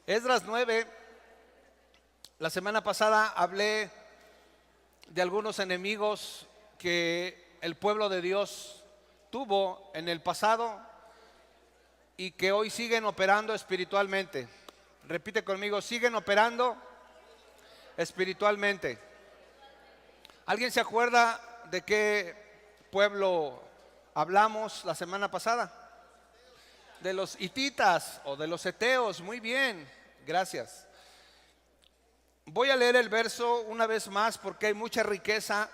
Esdras 9, la semana pasada hablé de algunos enemigos que el pueblo de Dios tuvo en el pasado y que hoy siguen operando espiritualmente. Repite conmigo, siguen operando espiritualmente. ¿Alguien se acuerda de qué pueblo hablamos la semana pasada? De los hititas o de los heteos. Muy bien, gracias. Voy a leer el verso una vez más porque hay mucha riqueza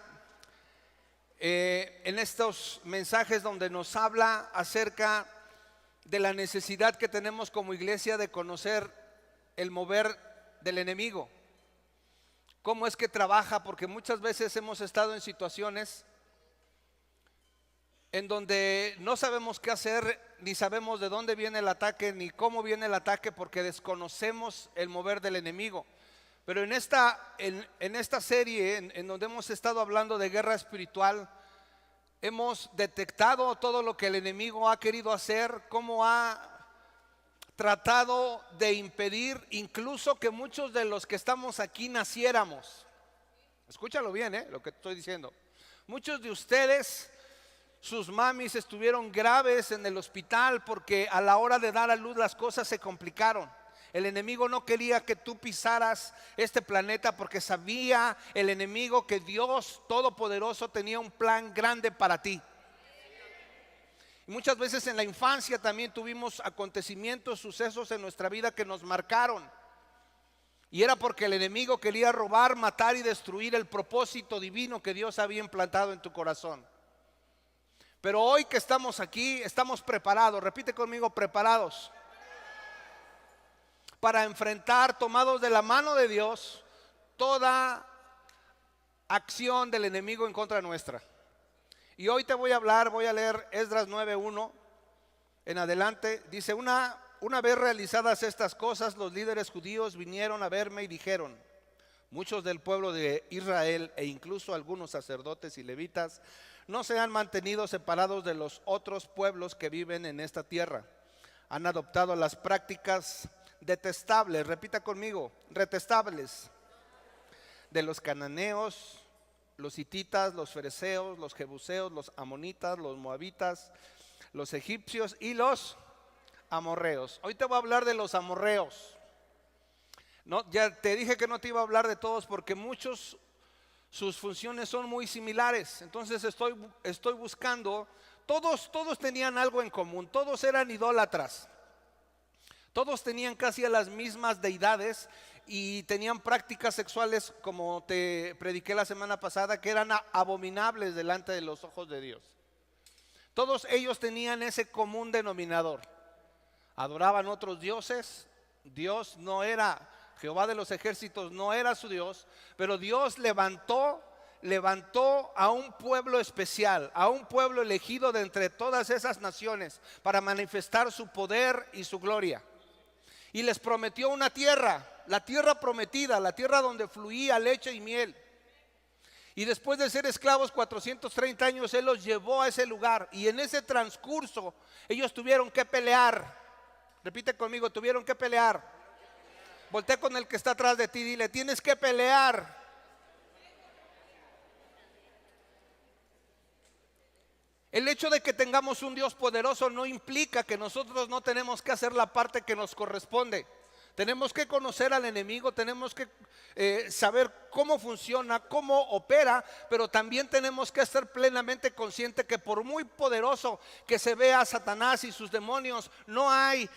en estos mensajes donde nos habla acerca de la necesidad que tenemos como iglesia de conocer el mover del enemigo. Cómo es que trabaja, porque muchas veces hemos estado en situaciones en donde no sabemos qué hacer, ni sabemos de dónde viene el ataque, ni cómo viene el ataque, porque desconocemos el mover del enemigo. Pero en esta serie, en donde hemos estado hablando de guerra espiritual, hemos detectado todo lo que el enemigo ha querido hacer, cómo ha tratado de impedir incluso que muchos de los que estamos aquí naciéramos. Escúchalo bien, lo que estoy diciendo. Muchos de ustedes, sus mamis estuvieron graves en el hospital porque a la hora de dar a luz las cosas se complicaron. El enemigo no quería que tú pisaras este planeta porque sabía el enemigo que Dios Todopoderoso tenía un plan grande para ti. Y muchas veces en la infancia también tuvimos acontecimientos, sucesos en nuestra vida que nos marcaron. Y era porque el enemigo quería robar, matar y destruir el propósito divino que Dios había implantado en tu corazón. Pero hoy que estamos aquí, estamos preparados, repite conmigo, preparados, para enfrentar, tomados de la mano de Dios, toda acción del enemigo en contra nuestra. Y hoy te voy a leer Esdras 9:1 en adelante. Dice, una vez realizadas estas cosas, los líderes judíos vinieron a verme y dijeron: muchos del pueblo de Israel e incluso algunos sacerdotes y levitas no se han mantenido separados de los otros pueblos que viven en esta tierra. Han adoptado las prácticas detestables, repita conmigo, detestables, de los cananeos, los hititas, los fereceos, los jebuseos, los amonitas, los moabitas, los egipcios y los amorreos. Hoy te voy a hablar de los amorreos. No, ya te dije que no te iba a hablar de todos porque muchos, sus funciones son muy similares. Entonces estoy buscando, todos tenían algo en común, todos eran idólatras. Todos tenían casi a las mismas deidades y tenían prácticas sexuales, como te prediqué la semana pasada, que eran abominables delante de los ojos de Dios. Todos ellos tenían ese común denominador. Adoraban otros dioses. Dios no era, Jehová de los ejércitos no era su Dios, pero Dios levantó a un pueblo especial, a un pueblo elegido de entre todas esas naciones para manifestar su poder y su gloria. Y les prometió una tierra, la tierra prometida, la tierra donde fluía leche y miel. Y después de ser esclavos 430 años, Él los llevó a ese lugar. Y en ese transcurso, ellos tuvieron que pelear. Repite conmigo, tuvieron que pelear. Voltea con el que está atrás de ti y dile, tienes que pelear. El hecho de que tengamos un Dios poderoso no implica que nosotros no tenemos que hacer la parte que nos corresponde. Tenemos que conocer al enemigo, tenemos que saber cómo funciona, cómo opera, pero también tenemos que estar plenamente conscientes que por muy poderoso que se vea Satanás y sus demonios, no hay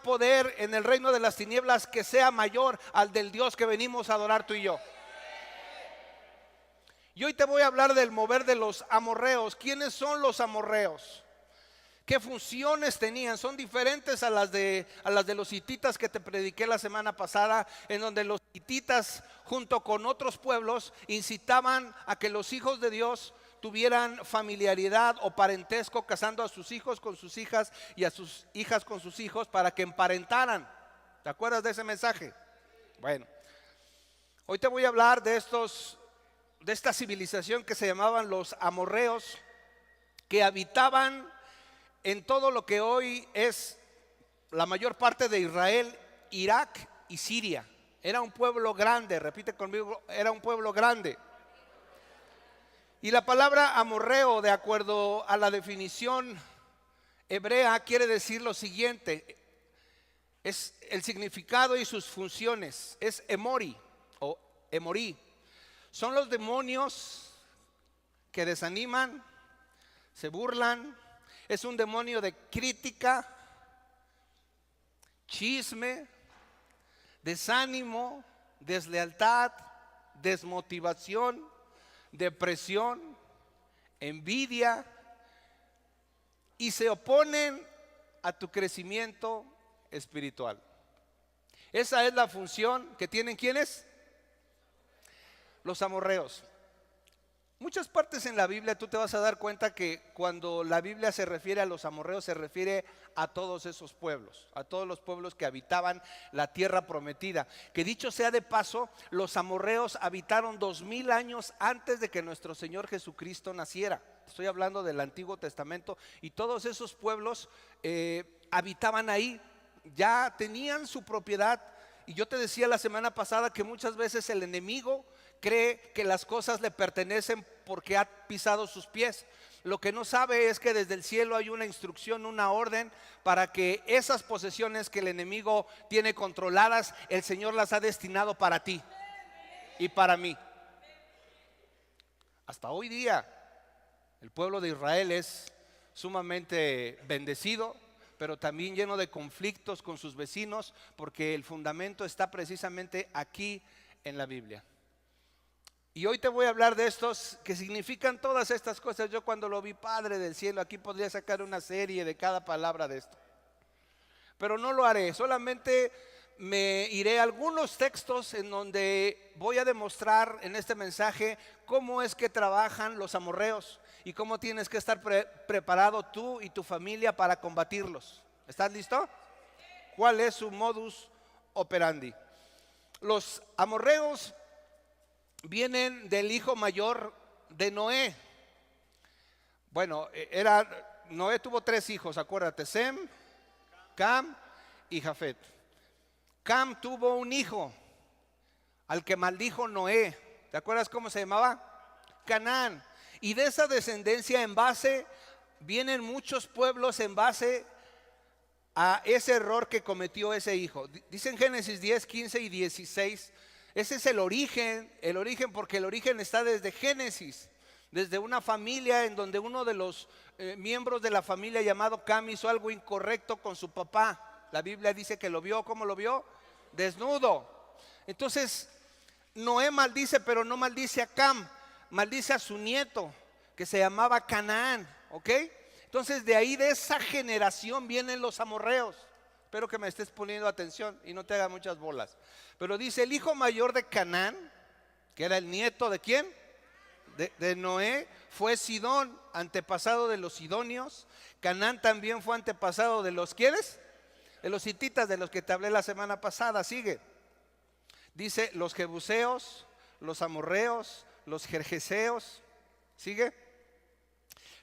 poder en el reino de las tinieblas que sea mayor al del Dios que venimos a adorar tú y yo. Y hoy te voy a hablar del mover de los amorreos. ¿Quiénes son los amorreos? ¿Qué funciones tenían? Son diferentes a las de los hititas que te prediqué la semana pasada, en donde los hititas junto con otros pueblos incitaban a que los hijos de Dios tuvieran familiaridad o parentesco, casando a sus hijos con sus hijas y a sus hijas con sus hijos para que emparentaran. ¿Te acuerdas de ese mensaje? Bueno, hoy te voy a hablar de esta civilización que se llamaban los amorreos, que habitaban en todo lo que hoy es la mayor parte de Israel Irak y Siria. Era un pueblo grande, repite conmigo, era un pueblo grande. Y la palabra amorreo, de acuerdo a la definición hebrea, quiere decir lo siguiente. Es el significado y sus funciones. Es emori o emorí. Son los demonios que desaniman, se burlan. Es un demonio de crítica, chisme, desánimo, deslealtad, desmotivación, depresión, envidia, y se oponen a tu crecimiento espiritual. Esa es la función que tienen ¿quiénes? Los amorreos. Muchas partes en la Biblia tú te vas a dar cuenta que cuando la Biblia se refiere a los amorreos se refiere a todos esos pueblos, a todos los pueblos que habitaban la tierra prometida. Que dicho sea de paso, los amorreos habitaron 2000 años antes de que nuestro Señor Jesucristo naciera. Estoy hablando del Antiguo Testamento, y todos esos pueblos habitaban ahí, ya tenían su propiedad. Y yo te decía la semana pasada que muchas veces el enemigo cree que las cosas le pertenecen porque ha pisado sus pies. Lo que no sabe es que desde el cielo hay una instrucción, una orden para que esas posesiones que el enemigo tiene controladas, el Señor las ha destinado para ti y para mí. Hasta hoy día el pueblo de Israel es sumamente bendecido, pero también lleno de conflictos con sus vecinos, porque el fundamento está precisamente aquí en la Biblia. Y hoy te voy a hablar de estos que significan todas estas cosas. Yo cuando lo vi, Padre del cielo, aquí podría sacar una serie de cada palabra de esto, pero no lo haré. Solamente me iré a algunos textos en donde voy a demostrar en este mensaje cómo es que trabajan los amorreos y cómo tienes que estar preparado tú y tu familia para combatirlos. ¿Estás listo? ¿Cuál es su modus operandi? Los amorreos vienen del hijo mayor de Noé. Bueno, Noé tuvo 3 hijos, acuérdate: Sem, Cam y Jafet. Cam tuvo un hijo al que maldijo Noé. ¿Te acuerdas cómo se llamaba? Canaán. Y de esa descendencia vienen muchos pueblos en base a ese error que cometió ese hijo. Dice en Génesis 10, 15 y 16. Ese es el origen porque el origen está desde Génesis, desde una familia en donde uno de los miembros de la familia llamado Cam hizo algo incorrecto con su papá. La Biblia dice que lo vio, ¿cómo lo vio? Desnudo. Entonces Noé maldice, pero no maldice a Cam, maldice a su nieto que se llamaba Canaán, ¿ok? Entonces de ahí, de esa generación, vienen los amorreos. Espero que me estés poniendo atención y no te haga muchas bolas. Pero dice: el hijo mayor de Canaán, que era el nieto de ¿quién? De Noé, fue Sidón, antepasado de los sidonios. Canaán también fue antepasado de los ¿quiénes? De los hititas, de los que te hablé la semana pasada. Sigue. Dice: los jebuseos, los amorreos, los gergeseos. Sigue.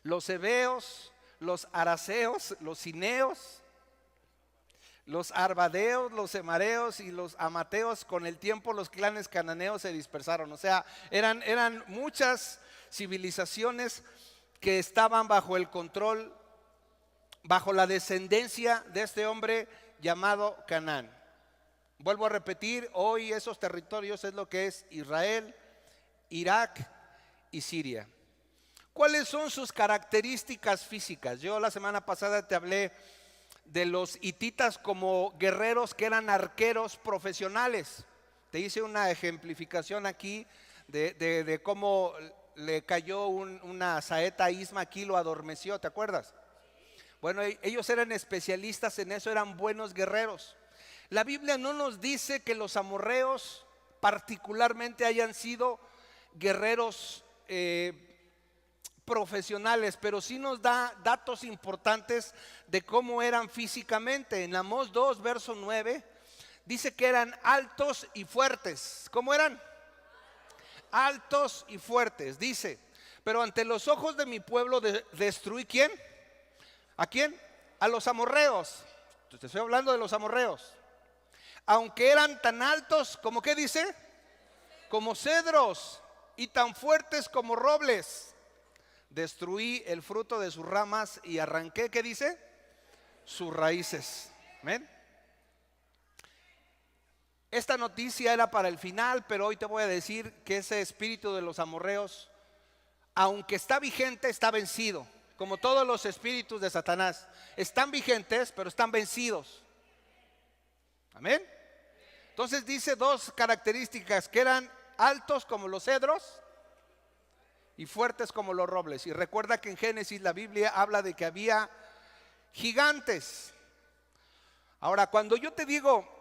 Los heveos, los araceos, los cineos, los arbadeos, los semareos y los amateos. Con el tiempo los clanes cananeos se dispersaron. O sea, eran muchas civilizaciones que estaban bajo el control, bajo la descendencia de este hombre llamado Canaán. Vuelvo a repetir, hoy esos territorios es lo que es Israel, Irak y Siria. ¿Cuáles son sus características físicas? Yo la semana pasada te hablé de los hititas como guerreros que eran arqueros profesionales. Te hice una ejemplificación aquí de cómo le cayó una saeta a Isma, aquí lo adormeció, ¿te acuerdas? Bueno, ellos eran especialistas en eso, eran buenos guerreros. La Biblia no nos dice que los amorreos particularmente hayan sido guerreros profesionales, pero sí nos da datos importantes de cómo eran físicamente. En Amós 2, verso 9, dice que eran altos y fuertes. ¿Cómo eran? Altos y fuertes. Dice: pero ante los ojos de mi pueblo destruí ¿quién? ¿A quién? A los amorreos. Te estoy hablando de los amorreos. aunque eran tan altos como, ¿qué dice? Como cedros y tan fuertes como robles. Destruí el fruto de sus ramas y arranqué, ¿qué dice? Sus raíces. ¿Amén? Esta noticia era para el final, pero hoy te voy a decir que ese espíritu de los amorreos, aunque está vigente, está vencido. Como todos los espíritus de Satanás, están vigentes, pero están vencidos. Amén. Entonces dice dos características: que eran altos como los cedros y fuertes como los robles. Y recuerda que en Génesis la Biblia habla de que había gigantes. Ahora, cuando yo te digo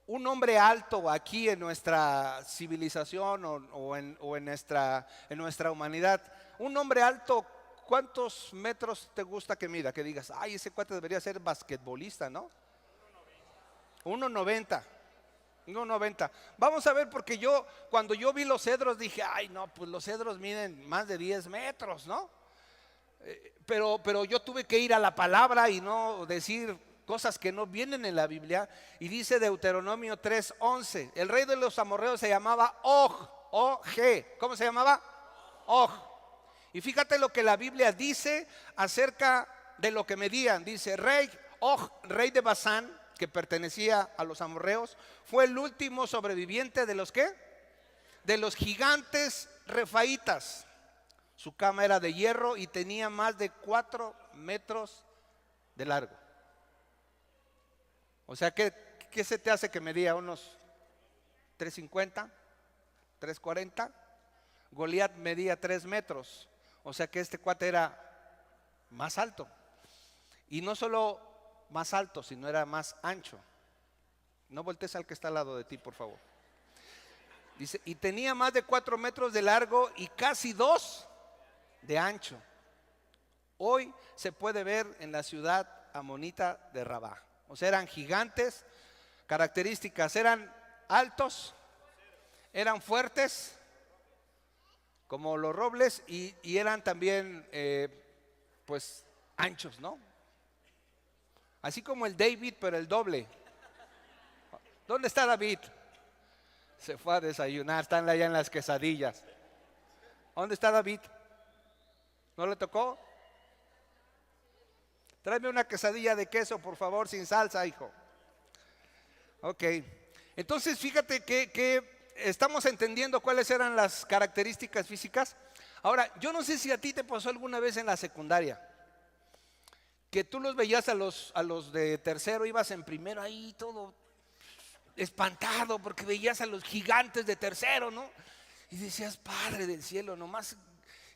un hombre alto aquí en nuestra civilización o en nuestra humanidad, un hombre alto, ¿cuántos metros te gusta que mida? Que digas, ay, ese cuate debería ser basquetbolista, ¿no? 1.90. 1.90. Vamos a ver, porque cuando yo vi los cedros dije, ay no, pues los cedros miden más de 10 metros, ¿no? Pero yo tuve que ir a la palabra y no decir cosas que no vienen en la Biblia. Y dice Deuteronomio 3:11, el rey de los amorreos se llamaba Og, O-G. ¿Cómo se llamaba? Og. Y fíjate lo que la Biblia dice acerca de lo que medían. Dice, rey Og, rey de Basán, que pertenecía a los amorreos, fue el último sobreviviente de los ¿qué? De los gigantes refaitas. Su cama era de hierro y tenía más de 4 metros de largo. O sea, ¿qué se te hace que medía? Unos 3.50, 3.40. Goliat medía 3 metros. O sea que este cuate era más alto. Y no solo más alto, sino era más ancho. No voltees al que está al lado de ti, por favor. Dice, y tenía más de 4 metros de largo y casi 2 de ancho. Hoy se puede ver en la ciudad amonita de Rabá. O sea, eran gigantes. Características: eran altos, eran fuertes como los robles y eran también pues anchos, ¿no? Así como el David, pero el doble. ¿Dónde está David? Se fue a desayunar, están allá en las quesadillas. ¿Dónde está David? ¿No le tocó? Tráeme una quesadilla de queso, por favor, sin salsa, hijo. Ok, entonces fíjate que estamos entendiendo cuáles eran las características físicas. Ahora, yo no sé si a ti te pasó alguna vez en la secundaria que tú los veías a los de tercero, ibas en primero ahí todo espantado porque veías a los gigantes de tercero, ¿no? Y decías, Padre del cielo, nomás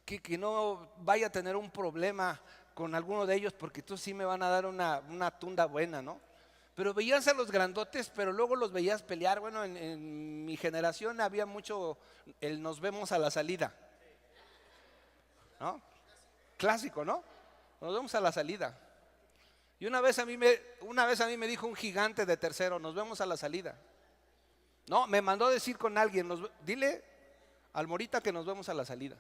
que no vaya a tener un problema con alguno de ellos, porque tú sí me van a dar una tunda buena, ¿no? Pero veías a los grandotes, pero luego los veías pelear. Bueno, en mi generación había mucho el nos vemos a la salida, ¿no? Clásico, ¿no? Nos vemos a la salida. Y una vez a mí me dijo un gigante de tercero, nos vemos a la salida. No, me mandó decir con alguien, dile al Morita que nos vemos a la salida.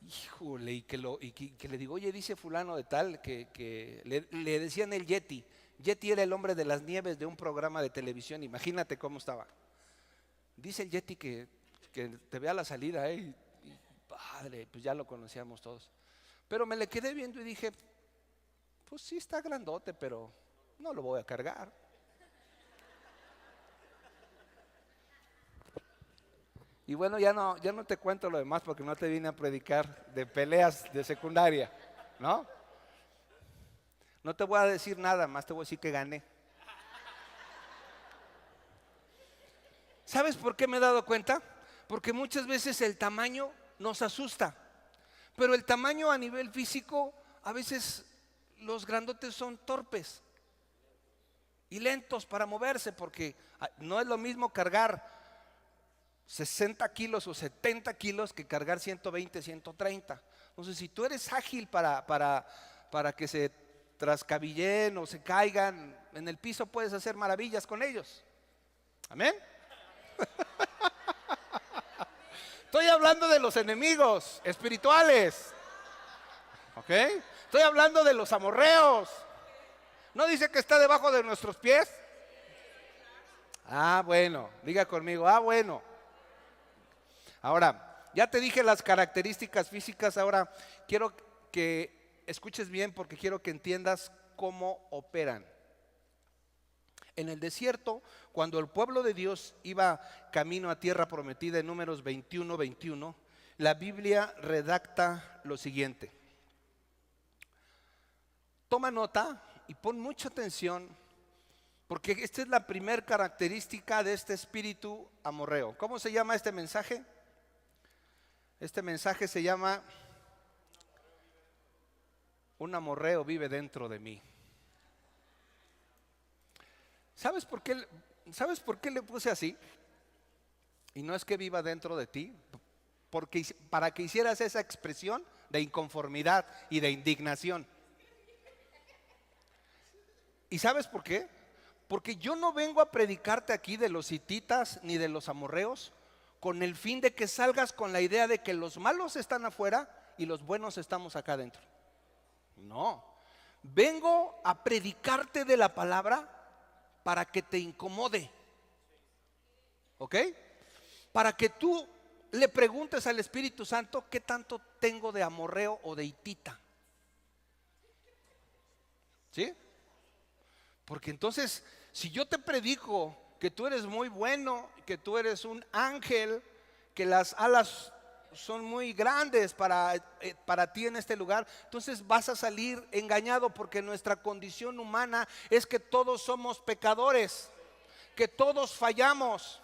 Híjole, y que le digo, oye, dice fulano de tal, que le decían el Yeti. Yeti era el hombre de las nieves de un programa de televisión, imagínate cómo estaba. Dice el Yeti que te vea a la salida, y padre, pues ya lo conocíamos todos. Pero me le quedé viendo y dije, pues sí está grandote, pero no lo voy a cargar. Y bueno, ya no te cuento lo demás porque no te vine a predicar de peleas de secundaria, ¿no? No te voy a decir nada más, te voy a decir que gané. ¿Sabes por qué me he dado cuenta? Porque muchas veces el tamaño nos asusta, pero el tamaño a nivel físico, a veces los grandotes son torpes y lentos para moverse, porque no es lo mismo cargar 60 kilos o 70 kilos que cargar 120, 130. Entonces, si tú eres ágil para que se trascabillen o se caigan en el piso, puedes hacer maravillas con ellos. Amén. Estoy hablando de los enemigos espirituales, ¿ok? Estoy hablando de los amorreos. ¿No dice que está debajo de nuestros pies? Ah, bueno, diga conmigo, ah, bueno. Ahora, ya te dije las características físicas, ahora quiero que escuches bien porque quiero que entiendas cómo operan. En el desierto, cuando el pueblo de Dios iba camino a tierra prometida en Números 21:21, la Biblia redacta lo siguiente. Toma nota y pon mucha atención, porque esta es la primera característica de este espíritu amorreo. ¿Cómo se llama este mensaje? Este mensaje se llama Un amorreo vive dentro de mí. ¿Sabes por qué le puse así? Y no es que viva dentro de ti, porque para que hicieras esa expresión de inconformidad y de indignación. ¿Y sabes por qué? Porque yo no vengo a predicarte aquí de los hititas ni de los amorreos con el fin de que salgas con la idea de que los malos están afuera y los buenos estamos acá adentro. No, vengo a predicarte de la palabra para que te incomode, ¿ok? Para que tú le preguntes al Espíritu Santo qué tanto tengo de amorreo o de hitita. ¿Sí? Porque entonces, si yo te predico que tú eres muy bueno, que tú eres un ángel, que las alas son muy grandes para ti en este lugar, entonces vas a salir engañado, porque nuestra condición humana es que todos somos pecadores, que todos fallamos.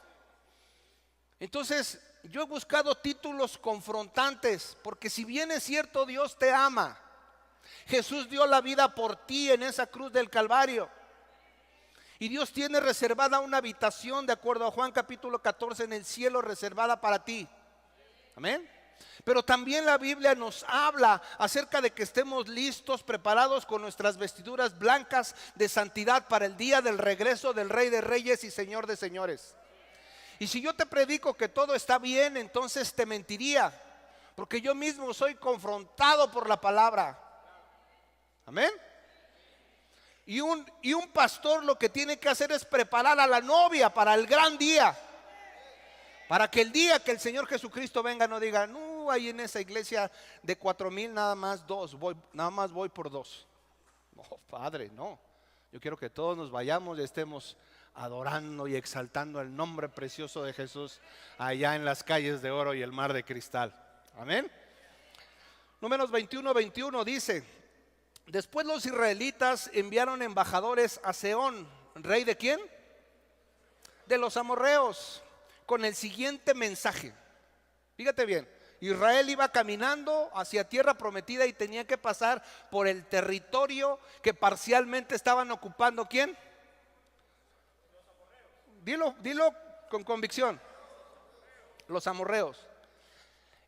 Entonces yo he buscado títulos confrontantes, porque si bien es cierto Dios te ama, Jesús dio la vida por ti en esa cruz del Calvario, y Dios tiene reservada una habitación, de acuerdo a Juan capítulo 14, en el cielo, reservada para ti. Amén. Pero también la Biblia nos habla acerca de que estemos listos, preparados con nuestras vestiduras blancas de santidad para el día del regreso del Rey de Reyes y Señor de Señores. Y si yo te predico que todo está bien, entonces te mentiría, porque yo mismo soy confrontado por la palabra. Amén. Y un pastor lo que tiene que hacer es preparar a la novia para el gran día, para que el día que el Señor Jesucristo venga no diga, no, ahí en esa iglesia de 4,000 nada más voy por 2. No, Padre, no. Yo quiero que todos nos vayamos y estemos adorando y exaltando el nombre precioso de Jesús allá en las calles de oro y el mar de cristal. Amén. Números 21:21 dice: después los israelitas enviaron embajadores a Sehón, rey de ¿quién? De los amorreos, con el siguiente mensaje. Fíjate bien, Israel iba caminando hacia tierra prometida y tenía que pasar por el territorio que parcialmente estaban ocupando ¿quién? Dilo con convicción. Los amorreos.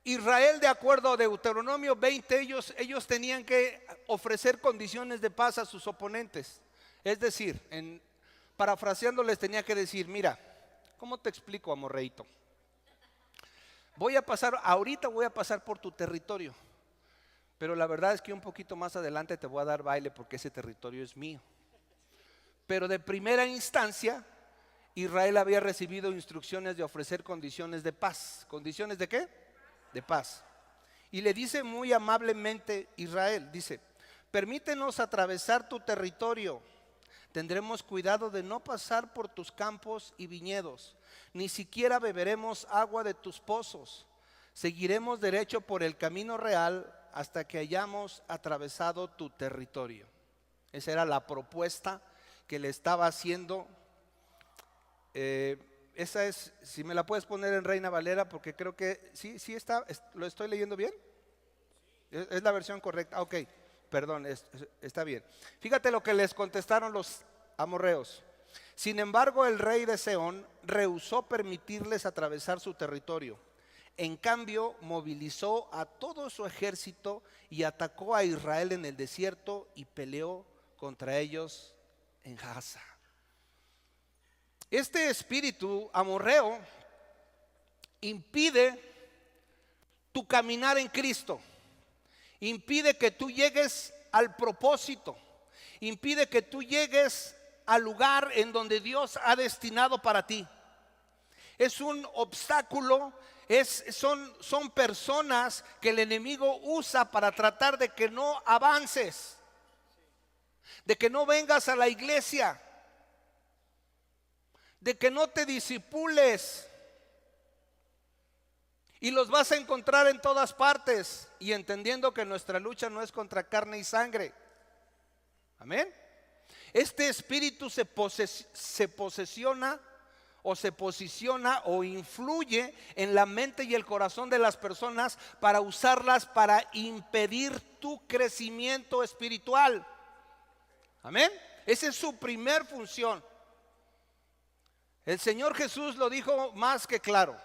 Israel, de acuerdo a Deuteronomio 20, ellos tenían que ofrecer condiciones de paz a sus oponentes. Es decir, parafraseando, les tenía que decir: mira, ¿cómo te explico, amorreito? Ahorita voy a pasar por tu territorio, pero la verdad es que un poquito más adelante te voy a dar baile, porque ese territorio es mío. Pero de primera instancia, Israel había recibido instrucciones de ofrecer condiciones de paz. ¿Condiciones de qué? De paz. Y le dice muy amablemente Israel, dice: permítenos atravesar tu territorio. Tendremos cuidado de no pasar por tus campos y viñedos, ni siquiera beberemos agua de tus pozos. Seguiremos derecho por el camino real hasta que hayamos atravesado tu territorio. Esa era la propuesta que le estaba haciendo. Esa es, si me la puedes poner en Reina Valera, porque creo que sí está. ¿Lo estoy leyendo bien? Es la versión correcta. Ok, perdón, está bien. Fíjate lo que les contestaron los amorreos. Sin embargo, el rey de Sehón rehusó permitirles atravesar su territorio. En cambio, movilizó a todo su ejército y atacó a Israel en el desierto y peleó contra ellos en Gaza. Este espíritu amorreo impide tu caminar en Cristo, impide que tú llegues al propósito, impide que tú llegues al lugar en donde Dios ha destinado para ti. Es un obstáculo, son personas que el enemigo usa para tratar de que no avances, de que no vengas a la iglesia, de que no te disipules. Y los vas a encontrar en todas partes, y entendiendo que nuestra lucha no es contra carne y sangre. Amén. Este espíritu se posesiona o influye en la mente y el corazón de las personas para usarlas para impedir tu crecimiento espiritual. Amén. Esa es su primer función. El Señor Jesús lo dijo más que claro: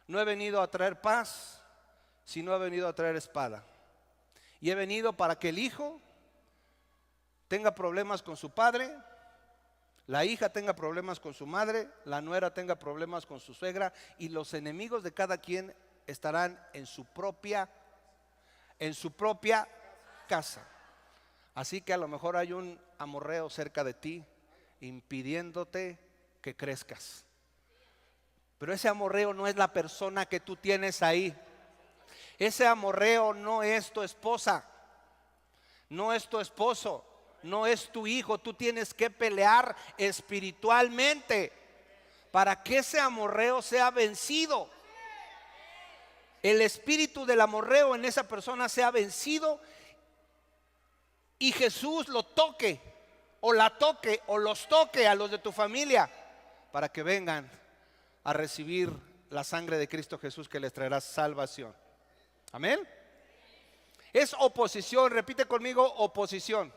no he venido a traer paz, sino he venido a traer espada. Y he venido para que el hijo tenga problemas con su padre, la hija tenga problemas con su madre, la nuera tenga problemas con su suegra, y los enemigos de cada quien estarán en su propia casa. Así que a lo mejor hay un amorreo cerca de ti impidiéndote que crezcas. Pero ese amorreo no es la persona que tú tienes ahí. Ese amorreo no es tu esposa, no es tu esposo, no es tu hijo. Tú tienes que pelear espiritualmente para que ese amorreo sea vencido. El espíritu del amorreo en esa persona sea vencido y Jesús lo toque, o la toque, o los toque a los de tu familia, para que vengan a recibir la sangre de Cristo Jesús, que les traerá salvación. Amén. Es oposición, repite conmigo: oposición.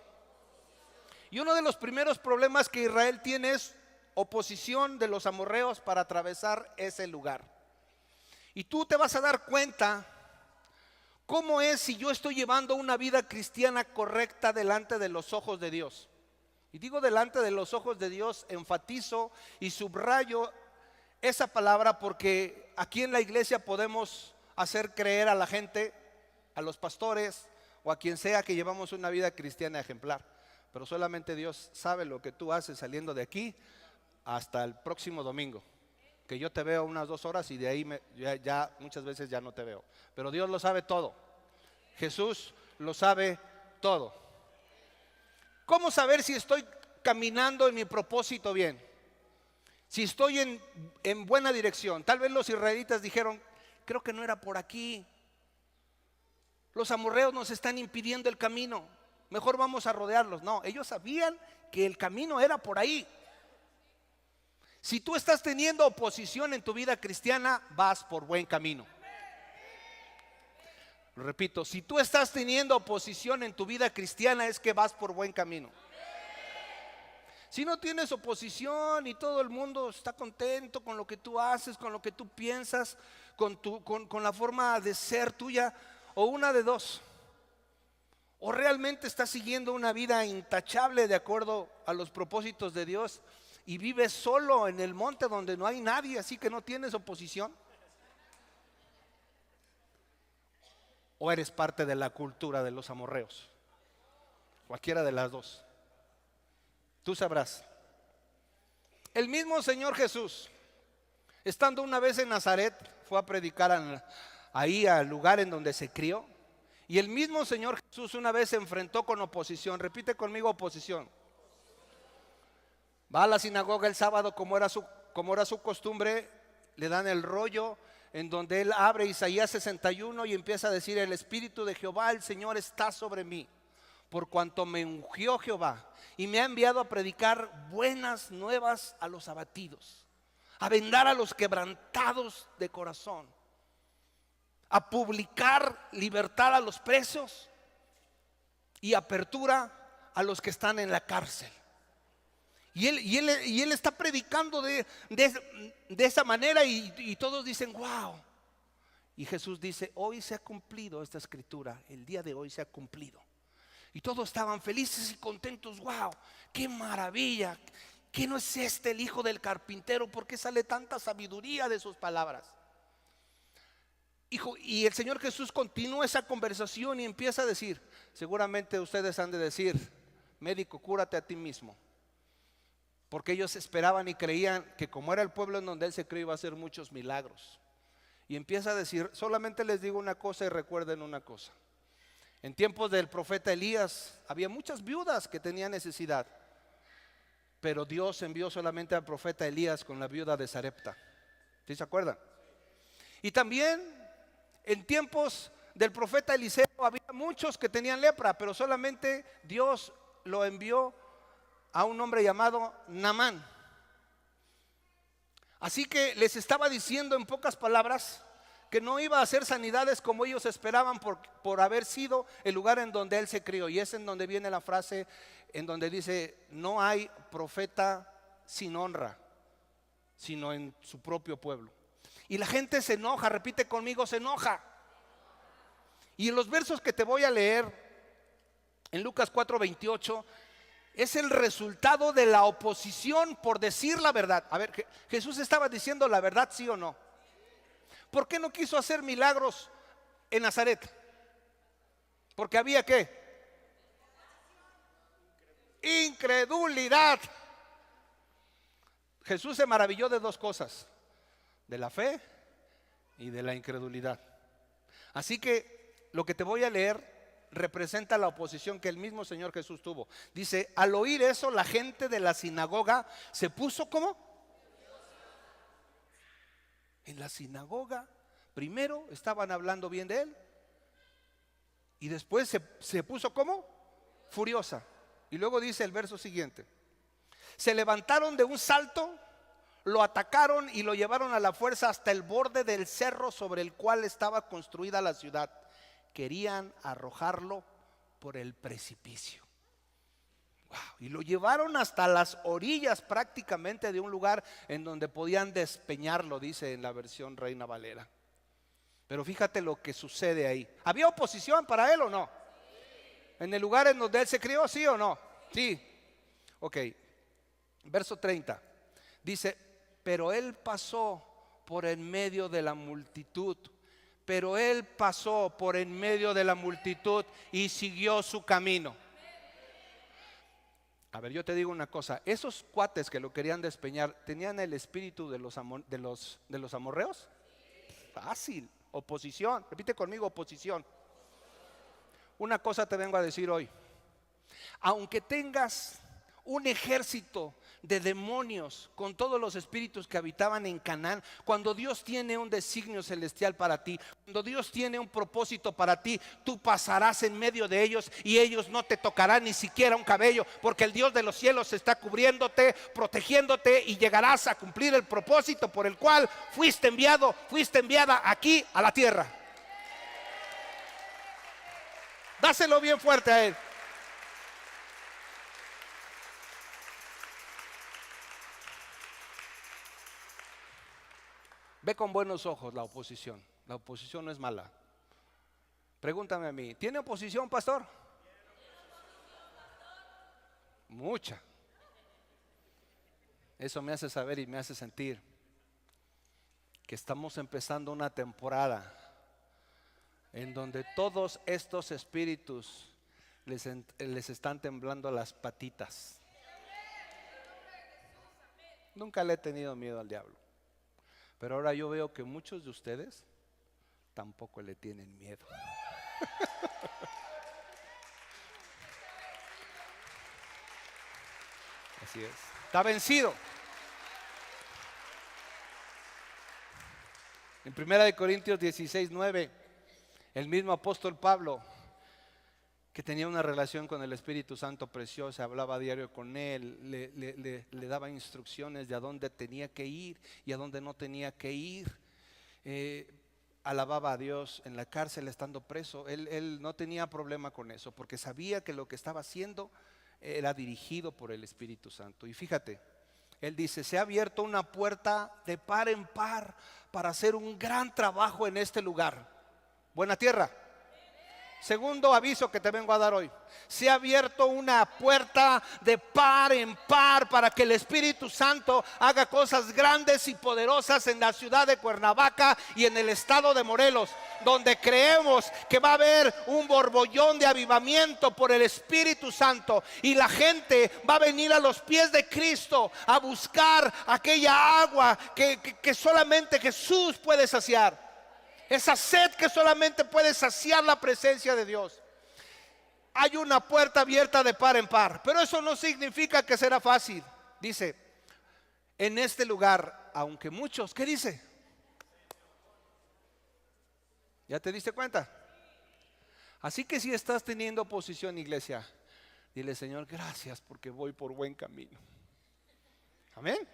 Y uno de los primeros problemas que Israel tiene es oposición de los amorreos para atravesar ese lugar. Y tú te vas a dar cuenta cómo es si yo estoy llevando una vida cristiana correcta delante de los ojos de Dios. Y digo delante de los ojos de Dios, enfatizo y subrayo esa palabra, porque aquí en la iglesia podemos hacer creer a la gente, a los pastores o a quien sea que llevamos una vida cristiana ejemplar. Pero solamente Dios sabe lo que tú haces saliendo de aquí hasta el próximo domingo, que yo te veo unas 2 horas y de ahí ya muchas veces ya no te veo. Pero Dios lo sabe todo. Jesús lo sabe todo. ¿Cómo saber si estoy caminando en mi propósito bien? Si estoy en buena dirección. Tal vez los israelitas dijeron: creo que no era por aquí. Los amorreos nos están impidiendo el camino, mejor vamos a rodearlos. No, ellos sabían que el camino era por ahí. Si tú estás teniendo oposición en tu vida cristiana, vas por buen camino. Lo repito, si tú estás teniendo oposición en tu vida cristiana, es que vas por buen camino. Si no tienes oposición y todo el mundo está contento con lo que tú haces, con lo que tú piensas, con la forma de ser tuya, o una de dos: o realmente estás siguiendo una vida intachable de acuerdo a los propósitos de Dios y vives solo en el monte donde no hay nadie, así que no tienes oposición, o eres parte de la cultura de los amorreos. Cualquiera de las dos. Tú sabrás. El mismo Señor Jesús, estando una vez en Nazaret, fue a predicar ahí al lugar en donde se crió. Y el mismo Señor Jesús una vez se enfrentó con oposición. Repite conmigo: oposición. Va a la sinagoga el sábado, como era su costumbre. Le dan el rollo en donde él abre Isaías 61 y empieza a decir: el Espíritu de Jehová, el Señor, está sobre mí, por cuanto me ungió Jehová y me ha enviado a predicar buenas nuevas a los abatidos, a vendar a los quebrantados de corazón, a publicar libertad a los presos y apertura a los que están en la cárcel. Y él está predicando de esa manera, y todos dicen: wow. Y Jesús dice: hoy se ha cumplido esta escritura, el día de hoy se ha cumplido. Y todos estaban felices y contentos. Wow, qué maravilla. ¿Qué no es este el hijo del carpintero? ¿Por qué sale tanta sabiduría de sus palabras? Y el Señor Jesús continúa esa conversación y empieza a decir: seguramente ustedes han de decir, médico, cúrate a ti mismo. Porque ellos esperaban y creían que como era el pueblo en donde él se crió iba a hacer muchos milagros. Y empieza a decir, solamente les digo una cosa y recuerden una cosa. En tiempos del profeta Elías había muchas viudas que tenían necesidad, pero Dios envió solamente al profeta Elías con la viuda de Sarepta. ¿Sí se acuerdan? Y también en tiempos del profeta Eliseo había muchos que tenían lepra, pero solamente Dios lo envió a un hombre llamado Naamán. Así que les estaba diciendo en pocas palabras que no iba a hacer sanidades como ellos esperaban por haber sido el lugar en donde él se crió. Y es en donde viene la frase en donde dice, no hay profeta sin honra, sino en su propio pueblo. Y la gente se enoja, repite conmigo, se enoja. Y en los versos que te voy a leer, en Lucas 4:28, es el resultado de la oposición por decir la verdad. A ver, Jesús estaba diciendo la verdad, ¿sí o no? ¿Por qué no quiso hacer milagros en Nazaret? Porque había ¿qué? Incredulidad. Jesús se maravilló de dos cosas, de la fe y de la incredulidad. Así que lo que te voy a leer representa la oposición que el mismo Señor Jesús tuvo. Dice, al oír eso, la gente de la sinagoga se puso ¿cómo? En la sinagoga primero estaban hablando bien de él y después se puso ¿cómo? Furiosa. Y luego dice el verso siguiente, se levantaron de un salto, lo atacaron y lo llevaron a la fuerza hasta el borde del cerro sobre el cual estaba construida la ciudad. Querían arrojarlo por el precipicio. Wow. Y lo llevaron hasta las orillas prácticamente de un lugar en donde podían despeñarlo, dice en la versión Reina Valera. Pero fíjate lo que sucede ahí. ¿Había oposición para él o no? ¿En el lugar en donde él se crió, sí o no? Sí. Ok. Verso 30. Dice, pero él pasó por en medio de la multitud. Pero él pasó por en medio de la multitud y siguió su camino. A ver, yo te digo una cosa, esos cuates que lo querían despeñar, ¿tenían el espíritu de los amorreos? Fácil, oposición, repite conmigo, oposición. Una cosa te vengo a decir hoy, aunque tengas un ejército de demonios con todos los espíritus que habitaban en Canaán, cuando Dios tiene un designio celestial para ti, cuando Dios tiene un propósito para ti, tú pasarás en medio de ellos y ellos no te tocarán ni siquiera un cabello, porque el Dios de los cielos está cubriéndote, protegiéndote y llegarás a cumplir el propósito por el cual fuiste enviado, fuiste enviada aquí a la tierra. Dáselo bien fuerte a él. Ve con buenos ojos la oposición. La oposición no es mala. Pregúntame a mí, ¿tiene oposición, pastor? Mucha. Eso me hace saber y me hace sentir que estamos empezando una temporada en donde todos estos espíritus les están temblando las patitas. Nunca le he tenido miedo al diablo. Pero ahora yo veo que muchos de ustedes tampoco le tienen miedo. Así es. Está vencido. En 1 Corintios 16:9, el mismo apóstol Pablo, que tenía una relación con el Espíritu Santo preciosa, hablaba a diario con él, le daba instrucciones de a dónde tenía que ir y a dónde no tenía que ir. Alababa a Dios en la cárcel estando preso. Él no tenía problema con eso, porque sabía que lo que estaba haciendo era dirigido por el Espíritu Santo. Y fíjate, él dice, se ha abierto una puerta de par en par para hacer un gran trabajo en este lugar. Buena tierra. Segundo aviso que te vengo a dar hoy, se ha abierto una puerta de par en par para que el Espíritu Santo haga cosas grandes y poderosas en la ciudad de Cuernavaca y en el estado de Morelos. donde creemos que va a haber un borbollón de avivamiento por el Espíritu Santo, y la gente va a venir a los pies de Cristo a buscar aquella agua que solamente Jesús puede saciar, esa sed que solamente puede saciar la presencia de Dios. Hay una puerta abierta de par en par, pero eso no significa que será fácil. Dice, en este lugar, aunque muchos, ¿qué dice? ¿Ya te diste cuenta? Así que si estás teniendo oposición, iglesia, dile: Señor, gracias porque voy por buen camino. Amén.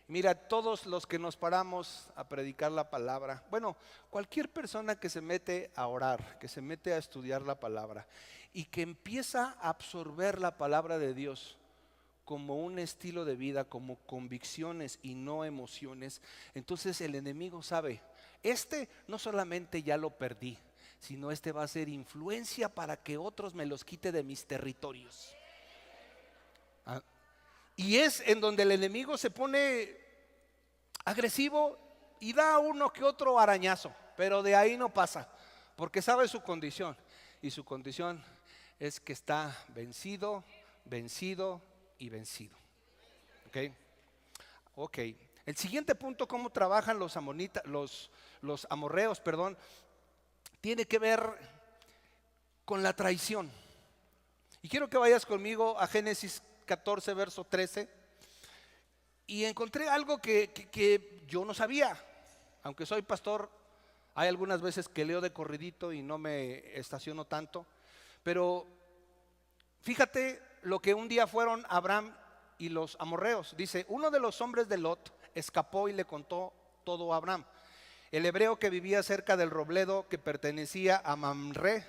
Mira, todos los que nos paramos a predicar la palabra, bueno, cualquier persona que se mete a orar, que se mete a estudiar la palabra y que empieza a absorber la palabra de Dios como un estilo de vida, como convicciones y no emociones, entonces el enemigo sabe, no solamente ya lo perdí, sino va a ser influencia para que otros me los quite de mis territorios. Y es en donde el enemigo se pone agresivo y da uno que otro arañazo, pero de ahí no pasa, porque sabe su condición, y su condición es que está vencido, vencido y vencido. Ok. El siguiente punto, cómo trabajan los amorreos, tiene que ver con la traición. Y quiero que vayas conmigo a Génesis 14, verso 13. Y encontré algo que yo no sabía. Aunque soy pastor, hay algunas veces que leo de corridito y no me estaciono tanto. Pero fíjate lo que un día fueron Abraham y los amorreos. Dice, uno de los hombres de Lot escapó y le contó todo a Abraham. El hebreo que vivía cerca del robledo que pertenecía a Mamre,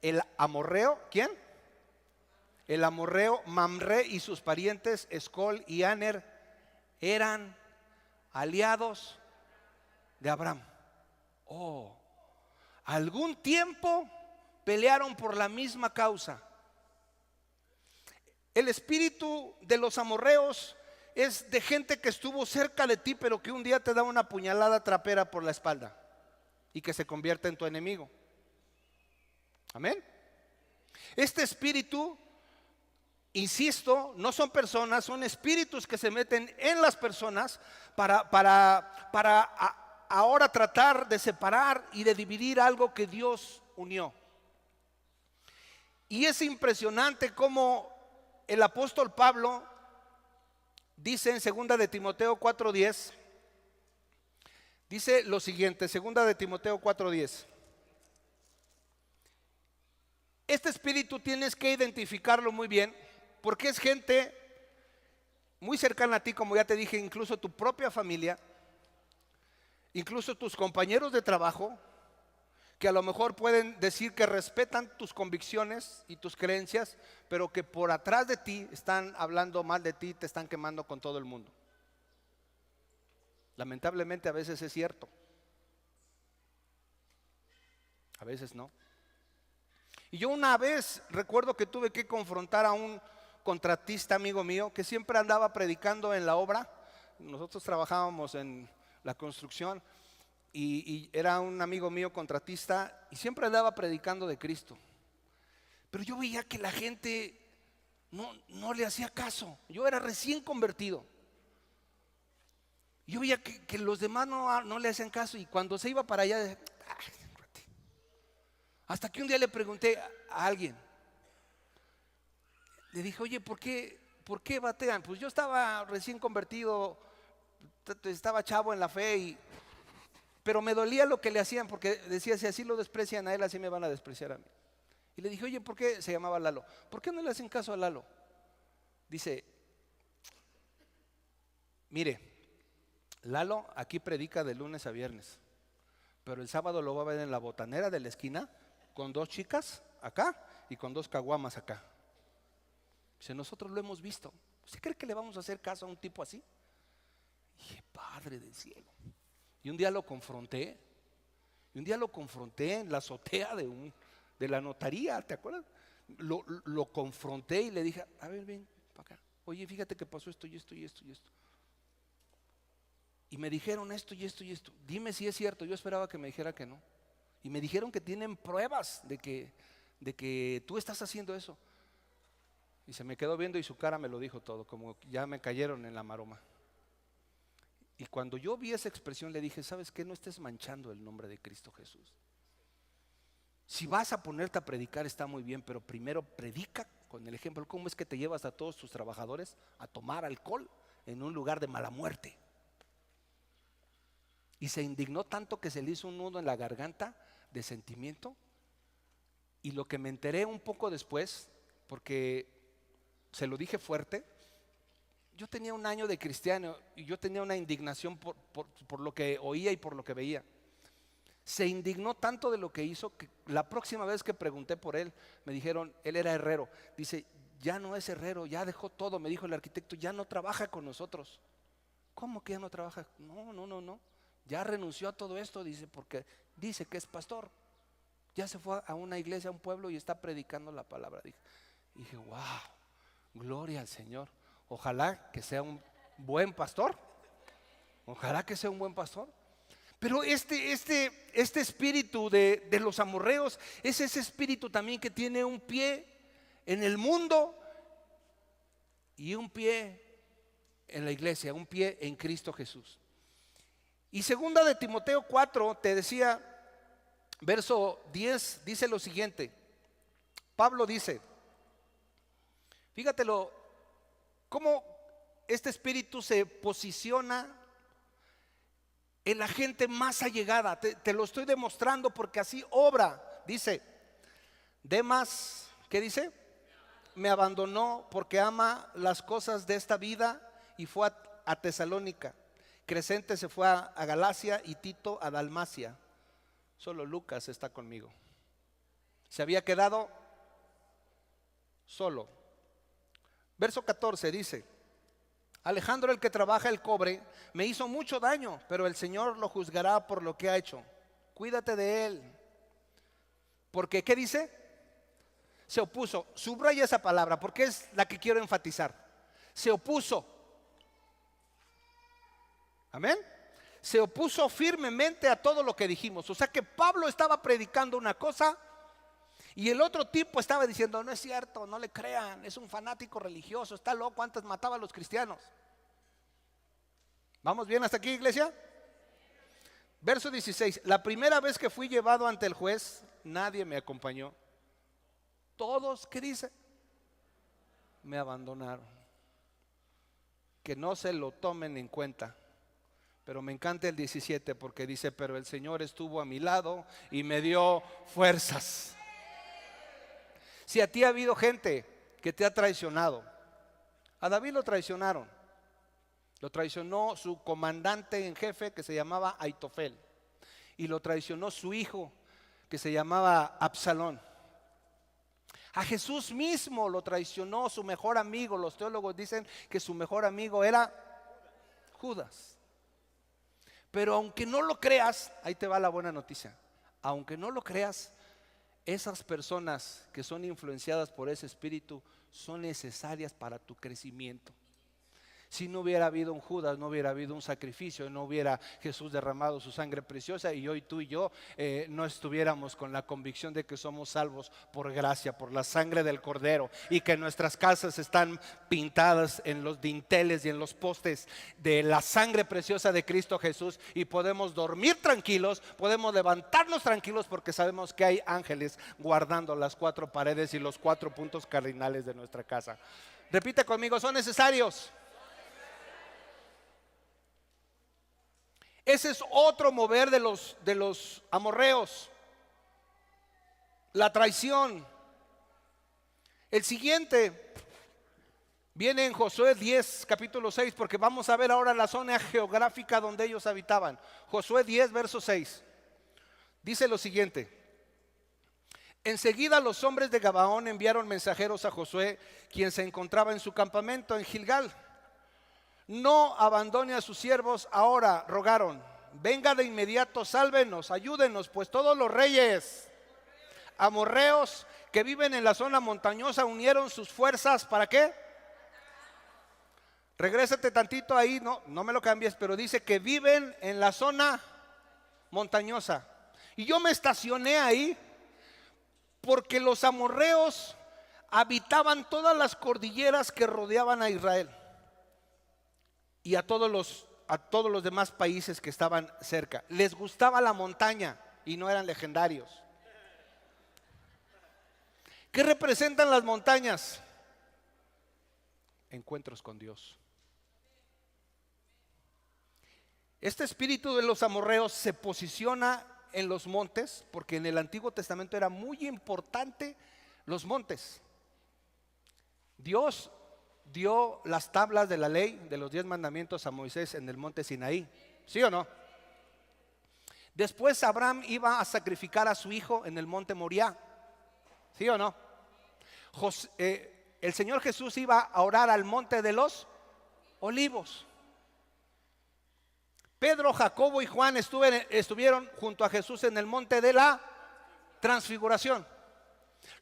el amorreo, ¿quién? El amorreo Mamre y sus parientes Escol y Aner eran aliados de Abraham. Algún tiempo pelearon por la misma causa. El espíritu de los amorreos es de gente que estuvo cerca de ti, pero que un día te da una puñalada trapera por la espalda y que se convierte en tu enemigo. Amén. Este espíritu, insisto, no son personas, son espíritus que se meten en las personas para ahora tratar de separar y de dividir algo que Dios unió. Y es impresionante cómo el apóstol Pablo dice en 2 de Timoteo 4:10, dice lo siguiente, 2 de Timoteo 4:10. Este espíritu tienes que identificarlo muy bien, porque es gente muy cercana a ti, como ya te dije, incluso tu propia familia, incluso tus compañeros de trabajo, que a lo mejor pueden decir que respetan tus convicciones y tus creencias, pero que por atrás de ti están hablando mal de ti, te están quemando con todo el mundo. Lamentablemente a veces es cierto, a veces no. Y yo una vez recuerdo que tuve que confrontar a un contratista amigo mío que siempre andaba predicando en la obra. Nosotros trabajábamos en la construcción y era un amigo mío contratista y siempre andaba predicando de Cristo. Pero yo veía que la gente no le hacía caso. Yo era recién convertido. Yo veía que los demás no le hacían caso, y cuando se iba para allá, hasta que un día le pregunté a alguien, le dije, oye, ¿por qué batean? Pues yo estaba recién convertido, estaba chavo en la fe, pero me dolía lo que le hacían, porque decía, si así lo desprecian a él, así me van a despreciar a mí. Y le dije, oye, ¿por qué? Se llamaba Lalo. ¿Por qué no le hacen caso a Lalo? Dice, mire, Lalo aquí predica de lunes a viernes, pero el sábado lo va a ver en la botanera de la esquina con 2 chicas acá y con 2 caguamas acá. Dice, nosotros lo hemos visto. ¿Usted cree que le vamos a hacer caso a un tipo así? Dije, Padre del cielo. Y un día lo confronté en la azotea de la notaría, ¿te acuerdas? Lo confronté y le dije, a ver, ven para acá. Oye, fíjate que pasó esto y esto y esto y esto. y me dijeron esto y esto y esto. Dime si es cierto. Yo esperaba que me dijera que no. Y me dijeron que tienen pruebas de que tú estás haciendo eso. Y se me quedó viendo y su cara me lo dijo todo, como ya me cayeron en la maroma. Y cuando yo vi esa expresión le dije, ¿sabes qué? No estés manchando el nombre de Cristo Jesús. Si vas a ponerte a predicar está muy bien, pero primero predica con el ejemplo. ¿Cómo es que te llevas a todos tus trabajadores a tomar alcohol en un lugar de mala muerte? Y se indignó tanto que se le hizo un nudo en la garganta de sentimiento. Y lo que me enteré un poco después, porque se lo dije fuerte, yo tenía un año de cristiano y yo tenía una indignación por lo que oía y por lo que veía. Se indignó tanto de lo que hizo que la próxima vez que pregunté por él, me dijeron, él era herrero. Dice, ya no es herrero, ya dejó todo. Me dijo el arquitecto, ya no trabaja con nosotros. ¿Cómo que ya no trabaja? No, ya renunció a todo esto, dice, porque dice que es pastor. Ya se fue a una iglesia, a un pueblo y está predicando la palabra. Dije, wow, gloria al Señor. Ojalá que sea un buen pastor. Ojalá que sea un buen pastor. Pero este espíritu de los amorreos es ese espíritu también que tiene un pie en el mundo y un pie en la iglesia, un pie en Cristo Jesús. Y segunda de Timoteo 4, te decía, verso 10, dice lo siguiente. Pablo dice, fíjatelo, cómo este espíritu se posiciona en la gente más allegada. Te lo estoy demostrando porque así obra. Dice, Demas, ¿qué dice? Me abandonó porque ama las cosas de esta vida y fue a Tesalónica. Crescente se fue a Galacia y Tito a Dalmacia. Solo Lucas está conmigo. Se había quedado solo. Verso 14 dice, Alejandro, el que trabaja el cobre, me hizo mucho daño, pero el Señor lo juzgará por lo que ha hecho. Cuídate de él. Porque, ¿qué dice? Se opuso. Subraya esa palabra porque es la que quiero enfatizar. Se opuso. Amén. Se opuso firmemente a todo lo que dijimos. O sea que Pablo estaba predicando una cosa y el otro tipo estaba diciendo, no es cierto, no le crean, es un fanático religioso, está loco, antes mataba a los cristianos. ¿Vamos bien hasta aquí, iglesia? Verso 16, la primera vez que fui llevado ante el juez, nadie me acompañó. Todos, ¿qué dice? Me abandonaron. Que no se lo tomen en cuenta. Pero me encanta el 17 porque dice, pero el Señor estuvo a mi lado y me dio fuerzas. Si a ti ha habido gente que te ha traicionado, a David lo traicionaron. Lo traicionó su comandante en jefe que se llamaba Aitofel. Y lo traicionó su hijo que se llamaba Absalón. A Jesús mismo lo traicionó su mejor amigo. Los teólogos dicen que su mejor amigo era Judas. Pero aunque no lo creas, ahí te va la buena noticia. Aunque no lo creas, esas personas que son influenciadas por ese espíritu son necesarias para tu crecimiento. Si no hubiera habido un Judas, no hubiera habido un sacrificio, no hubiera Jesús derramado su sangre preciosa y hoy tú y yo no estuviéramos con la convicción de que somos salvos por gracia, por la sangre del Cordero, y que nuestras casas están pintadas en los dinteles y en los postes de la sangre preciosa de Cristo Jesús, y podemos dormir tranquilos, podemos levantarnos tranquilos porque sabemos que hay ángeles guardando las cuatro paredes y los 4 puntos cardinales de nuestra casa. Repite conmigo, son necesarios. Ese es otro mover de los amorreos, la traición. El siguiente viene en Josué 10, capítulo 6, porque vamos a ver ahora la zona geográfica donde ellos habitaban. Josué 10, verso 6. Dice lo siguiente: enseguida los hombres de Gabaón enviaron mensajeros a Josué, quien se encontraba en su campamento en Gilgal. No abandone a sus siervos ahora, rogaron. Venga de inmediato, sálvenos, ayúdenos, pues todos los reyes amorreos que viven en la zona montañosa unieron sus fuerzas. ¿Para qué? Regrésate tantito ahí, no me lo cambies, pero dice que viven en la zona montañosa. Y yo me estacioné ahí porque los amorreos habitaban todas las cordilleras que rodeaban a Israel y a todos los demás países que estaban cerca. Les gustaba la montaña y no eran legendarios. ¿Qué representan las montañas? Encuentros con Dios. Este espíritu de los amorreos se posiciona en los montes, porque en el Antiguo Testamento era muy importante los montes. Dios dio las tablas de la ley de los 10 mandamientos a Moisés en el monte Sinaí, ¿sí o no? Después Abraham iba a sacrificar a su hijo en el monte Moriah, ¿sí o no? El Señor Jesús iba a orar al monte de los Olivos. Pedro, Jacobo y Juan estuvieron junto a Jesús en el monte de la Transfiguración.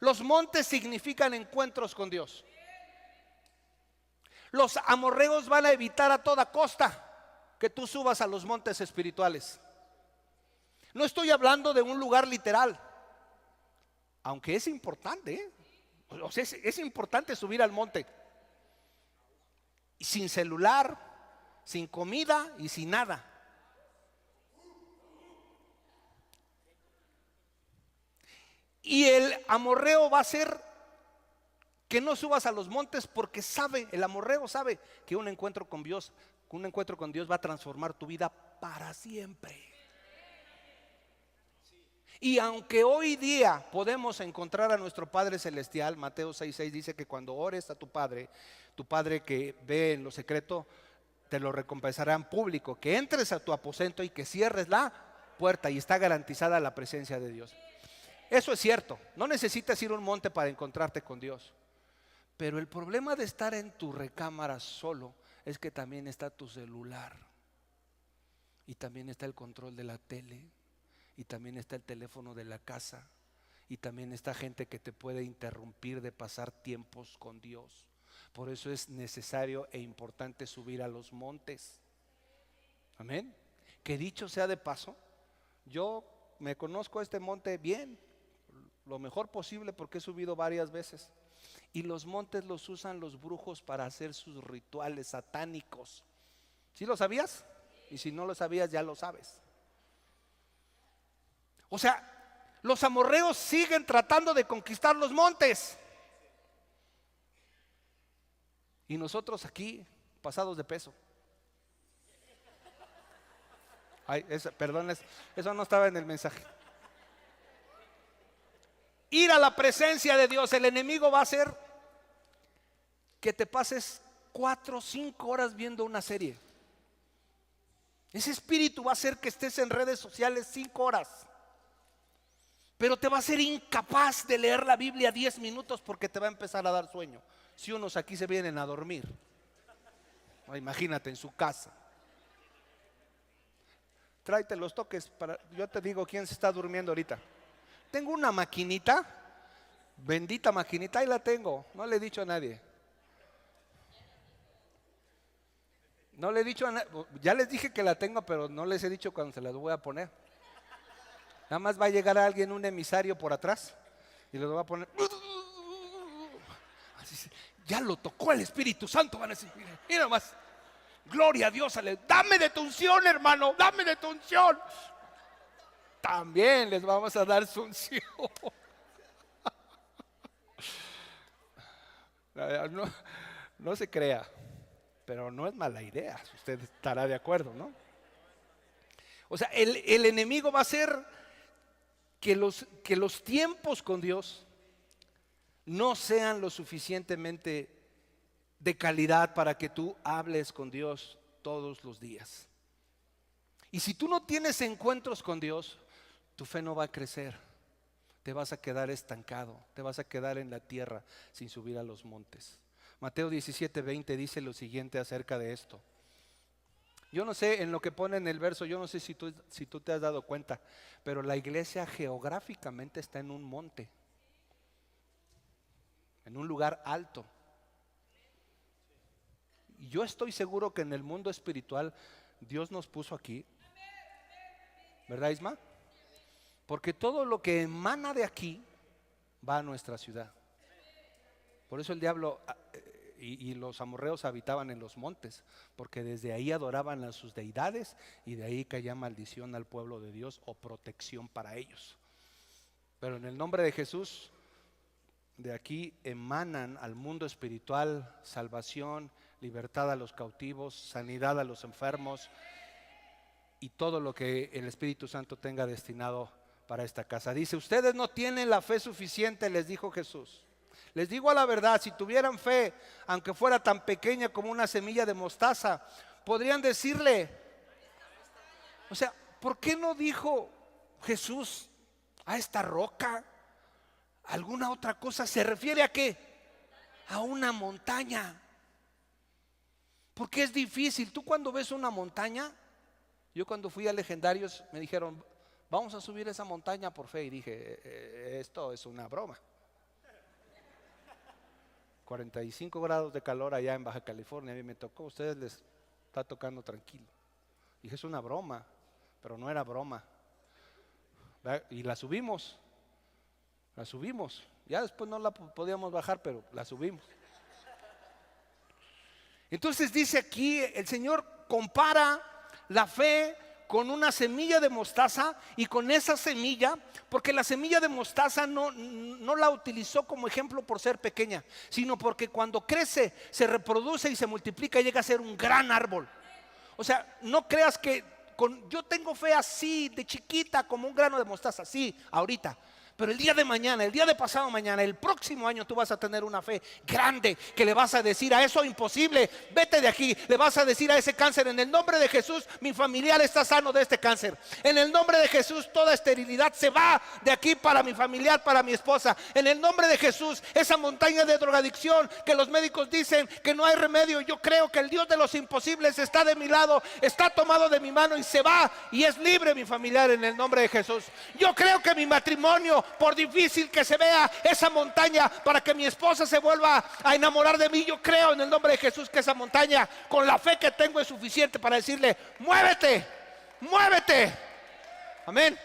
Los montes significan encuentros con Dios. Los amorreos van a evitar a toda costa que tú subas a los montes espirituales. No estoy hablando de un lugar literal, aunque es importante, ¿eh? O sea, es importante subir al monte sin celular, sin comida y sin nada. Y el amorreo va a hacer que no subas a los montes porque el amorreo sabe que un encuentro con Dios va a transformar tu vida para siempre. Y aunque hoy día podemos encontrar a nuestro Padre Celestial, Mateo 6:6 dice que cuando ores a tu Padre que ve en lo secreto, te lo recompensará en público, que entres a tu aposento y que cierres la puerta, y está garantizada la presencia de Dios. Eso es cierto, no necesitas ir a un monte para encontrarte con Dios. Pero el problema de estar en tu recámara solo es que también está tu celular, y también está el control de la tele, y también está el teléfono de la casa, y también está gente que te puede interrumpir de pasar tiempos con Dios. Por eso es necesario e importante subir a los montes. Amén. Que dicho sea de paso, yo me conozco este monte bien, lo mejor posible, porque he subido varias veces. Y los montes los usan los brujos para hacer sus rituales satánicos. ¿Sí lo sabías? Y si no lo sabías, ya lo sabes. O sea, los amorreos siguen tratando de conquistar los montes. Y nosotros aquí, pasados de peso. Ay, perdón, eso no estaba en el mensaje. Ir a la presencia de Dios. El enemigo va a hacer que te pases 4 o 5 horas viendo una serie. Ese espíritu va a hacer que estés en redes sociales 5 horas. Pero te va a hacer incapaz de leer la Biblia 10 minutos porque te va a empezar a dar sueño. Si unos aquí se vienen a dormir, imagínate en su casa. Tráete los toques yo te digo quién se está durmiendo ahorita. Tengo una maquinita, bendita maquinita, ahí la tengo, no le he dicho a nadie. No le he dicho a nadie, ya les dije que la tengo, pero no les he dicho cuando se las voy a poner. Nada más va a llegar alguien, un emisario por atrás, y les va a poner. Así, ya lo tocó el Espíritu Santo, van a decir, mira más, gloria a Dios, dame de tu unción, hermano, dame de tu unción. También les vamos a dar su unción. No se crea, pero no es mala idea, usted estará de acuerdo, ¿no? O sea, el enemigo va a hacer que los tiempos con Dios no sean lo suficientemente de calidad para que tú hables con Dios todos los días. Y si tú no tienes encuentros con Dios, tu fe no va a crecer. Te vas a quedar estancado, te vas a quedar en la tierra sin subir a los montes. Mateo 17:20 dice lo siguiente acerca de esto. Yo no sé, en lo que pone en el verso, yo no sé si tú te has dado cuenta, pero la iglesia geográficamente está en un monte, en un lugar alto. Y yo estoy seguro que en el mundo espiritual Dios nos puso aquí, ¿verdad, Isma? Porque todo lo que emana de aquí va a nuestra ciudad. Por eso el diablo y los amorreos habitaban en los montes, porque desde ahí adoraban a sus deidades y de ahí caía maldición al pueblo de Dios o protección para ellos. Pero en el nombre de Jesús, de aquí emanan al mundo espiritual salvación, libertad a los cautivos, sanidad a los enfermos y todo lo que el Espíritu Santo tenga destinado para esta casa. Dice, ustedes no tienen la fe suficiente, les dijo Jesús. Les digo a la verdad, si tuvieran fe, aunque fuera tan pequeña como una semilla de mostaza, podrían decirle, o sea, ¿por qué no dijo Jesús a esta roca? ¿Alguna otra cosa? ¿Se refiere a qué? A una montaña. Porque es difícil. Tú cuando ves una montaña, yo cuando fui a Legendarios me dijeron, vamos a subir esa montaña por fe. Y dije, esto es una broma. 45 grados de calor allá en Baja California, a mí me tocó, a ustedes les está tocando tranquilo. Dije, es una broma, pero no era broma. Y la subimos, ya después no la podíamos bajar, pero la subimos. Entonces dice aquí, el Señor compara la fe con una semilla de mostaza, y con esa semilla, porque la semilla de mostaza no la utilizó como ejemplo por ser pequeña, sino porque cuando crece, se reproduce y se multiplica, llega a ser un gran árbol. O sea, no creas que yo tengo fe así de chiquita como un grano de mostaza, así ahorita. Pero el día de mañana, el día de pasado mañana, el próximo año tú vas a tener una fe grande que le vas a decir a eso imposible, vete de aquí. Le vas a decir a ese cáncer, en el nombre de Jesús, mi familiar está sano de este cáncer. En el nombre de Jesús, toda esterilidad se va de aquí para mi familiar, para mi esposa. En el nombre de Jesús, esa montaña de drogadicción que los médicos dicen que no hay remedio, yo creo que el Dios de los imposibles está de mi lado, está tomado de mi mano y se va y es libre mi familiar en el nombre de Jesús. Yo creo que mi matrimonio, por difícil que se vea esa montaña, para que mi esposa se vuelva a enamorar de mí, yo creo en el nombre de Jesús que esa montaña, con la fe que tengo, es suficiente para decirle, muévete, muévete. Amén.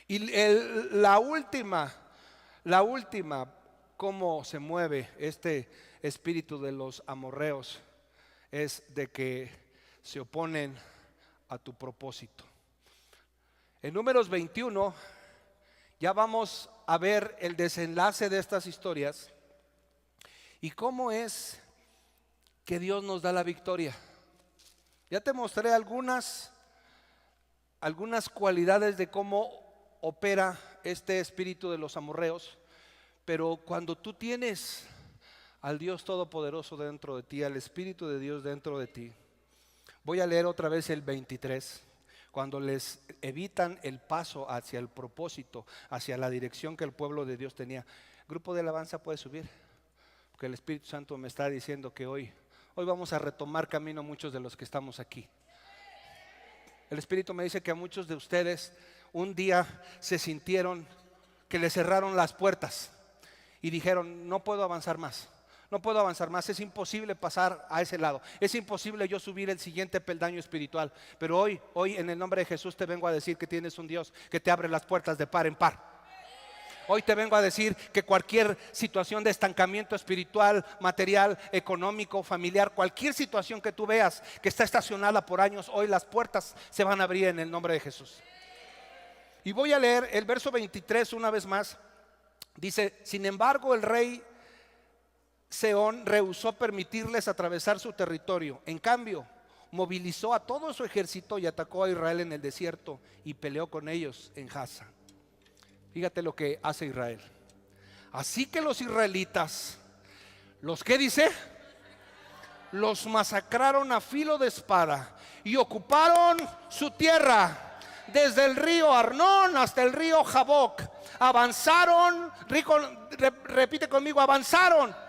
Y la última, cómo se mueve este espíritu de los amorreos, es de que se oponen a tu propósito. En Números 21 ya vamos a ver el desenlace de estas historias y cómo es que Dios nos da la victoria. Ya te mostré algunas cualidades de cómo opera este espíritu de los amorreos, pero cuando tú tienes al Dios Todopoderoso dentro de ti, al Espíritu de Dios dentro de ti, voy a leer otra vez el 23. Cuando les evitan el paso hacia el propósito, hacia la dirección que el pueblo de Dios tenía. Grupo de alabanza puede subir, porque el Espíritu Santo me está diciendo que hoy vamos a retomar camino muchos de los que estamos aquí. El Espíritu me dice que a muchos de ustedes un día se sintieron que les cerraron las puertas y dijeron, no puedo avanzar más. No puedo avanzar más, es imposible pasar a ese lado, es imposible yo subir el siguiente peldaño espiritual. Pero hoy en el nombre de Jesús te vengo a decir que tienes un Dios que te abre las puertas de par en par. Hoy te vengo a decir que cualquier situación de estancamiento espiritual, material, económico, familiar, cualquier situación que tú veas que está estacionada por años, hoy las puertas se van a abrir en el nombre de Jesús. Y voy a leer el verso 23 una vez más. Dice, sin embargo el rey Seón rehusó permitirles atravesar su territorio. En cambio, movilizó a todo su ejército y atacó a Israel en el desierto y peleó con ellos en Jaza. Fíjate lo que hace Israel. Así que los israelitas, ¿qué dice? Los masacraron a filo de espada y ocuparon su tierra desde el río Arnón hasta el río Jaboc. Avanzaron, repite conmigo, avanzaron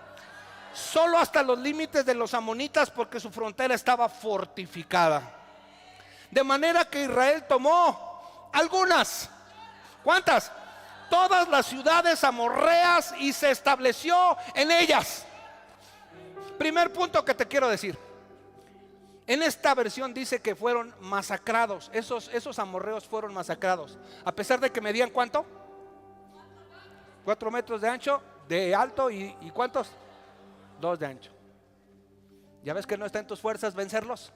solo hasta los límites de los amonitas, porque su frontera estaba fortificada. De manera que Israel tomó algunas, ¿cuántas? Todas las ciudades amorreas y se estableció en ellas. Primer punto que te quiero decir. En esta versión dice que fueron masacrados. Esos amorreos fueron masacrados. A pesar de que medían ¿cuánto? 4 metros de ancho, de alto y ¿cuántos? 2 de ancho. ¿Ya ves que no está en tus fuerzas vencerlos?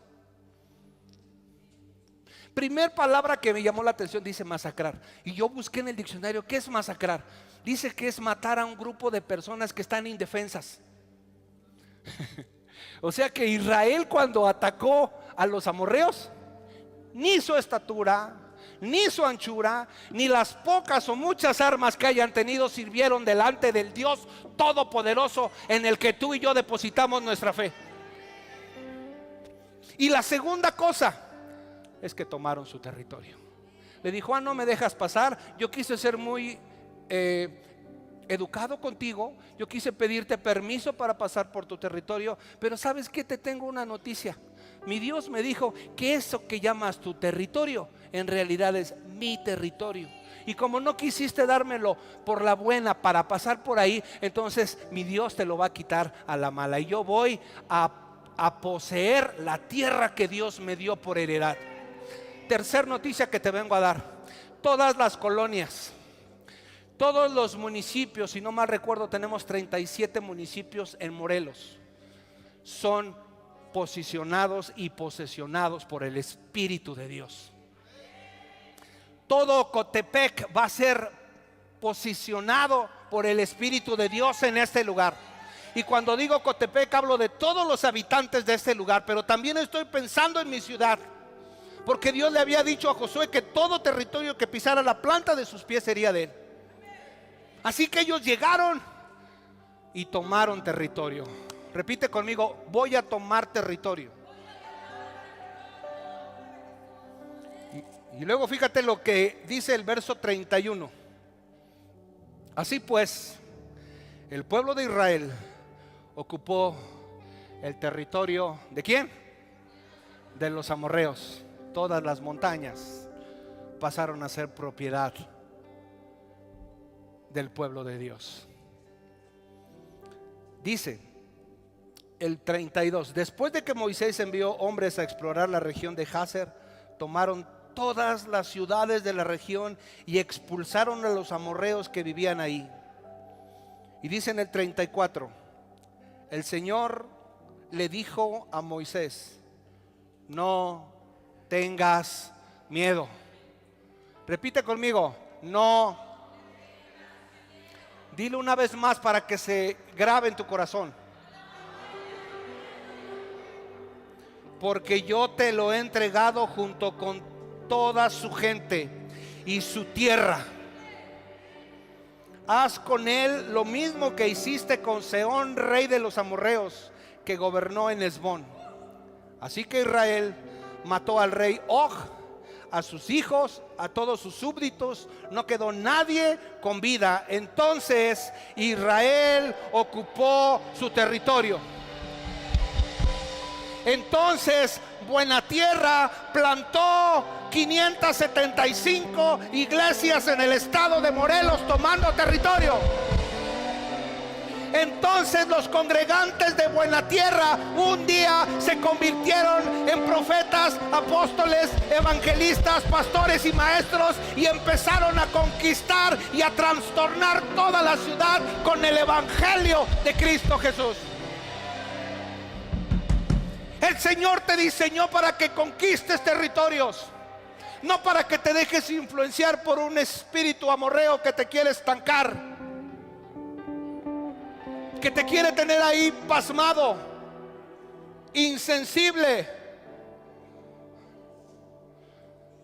Primer palabra que me llamó la atención dice masacrar. Y yo busqué en el diccionario, ¿qué es masacrar? Dice que es matar a un grupo de personas que están indefensas. O sea que Israel, cuando atacó a los amorreos, ni su estatura, ni su anchura, ni las pocas o muchas armas que hayan tenido sirvieron delante del Dios Todopoderoso en el que tú y yo depositamos nuestra fe. Y la segunda cosa es que tomaron su territorio. Le dijo: no me dejas pasar. Yo quise ser muy educado contigo. Yo quise pedirte permiso para pasar por tu territorio. Pero ¿sabes qué? Te tengo una noticia. Mi Dios me dijo que eso que llamas tu territorio en realidad es mi territorio. Y como no quisiste dármelo por la buena para pasar por ahí, entonces mi Dios te lo va a quitar a la mala. Y yo voy a poseer la tierra que Dios me dio por heredad. Tercer noticia que te vengo a dar. Todas las colonias, todos los municipios, si no mal recuerdo tenemos 37 municipios en Morelos, son posicionados y posesionados por el Espíritu de Dios. Todo Ocotepec va a ser posicionado por el Espíritu de Dios en este lugar. Y cuando digo Ocotepec hablo de todos los habitantes de este lugar, pero también estoy pensando en mi ciudad. Porque Dios le había dicho a Josué que todo territorio que pisara la planta de sus pies sería de él. Así que ellos llegaron y tomaron territorio. Repite conmigo: voy a tomar territorio. Y luego fíjate lo que dice el verso 31. Así pues, el pueblo de Israel ocupó el territorio ¿de quién? De los amorreos. Todas las montañas pasaron a ser propiedad del pueblo de Dios. Dice el 32: después de que Moisés envió hombres a explorar la región de Jazer, tomaron todas las ciudades de la región y expulsaron a los amorreos que vivían ahí. Y dice en el 34: el Señor le dijo a Moisés: no tengas miedo. Repite conmigo: no. Dilo una vez más para que se grabe en tu corazón. Porque yo te lo he entregado junto con toda su gente y su tierra. Haz con él lo mismo que hiciste con Sehón, rey de los amorreos, que gobernó en Hesbón. Así que Israel mató al rey Og, a sus hijos, a todos sus súbditos. No quedó nadie con vida. Entonces Israel ocupó su territorio. Entonces Buena Tierra plantó 575 iglesias en el estado de Morelos, tomando territorio. Entonces los congregantes de Buena Tierra un día se convirtieron en profetas, apóstoles, evangelistas, pastores y maestros, y empezaron a conquistar y a trastornar toda la ciudad con el evangelio de Cristo Jesús. El Señor te diseñó para que conquistes territorios, no para que te dejes influenciar por un espíritu amorreo que te quiere estancar, que te quiere tener ahí pasmado, insensible.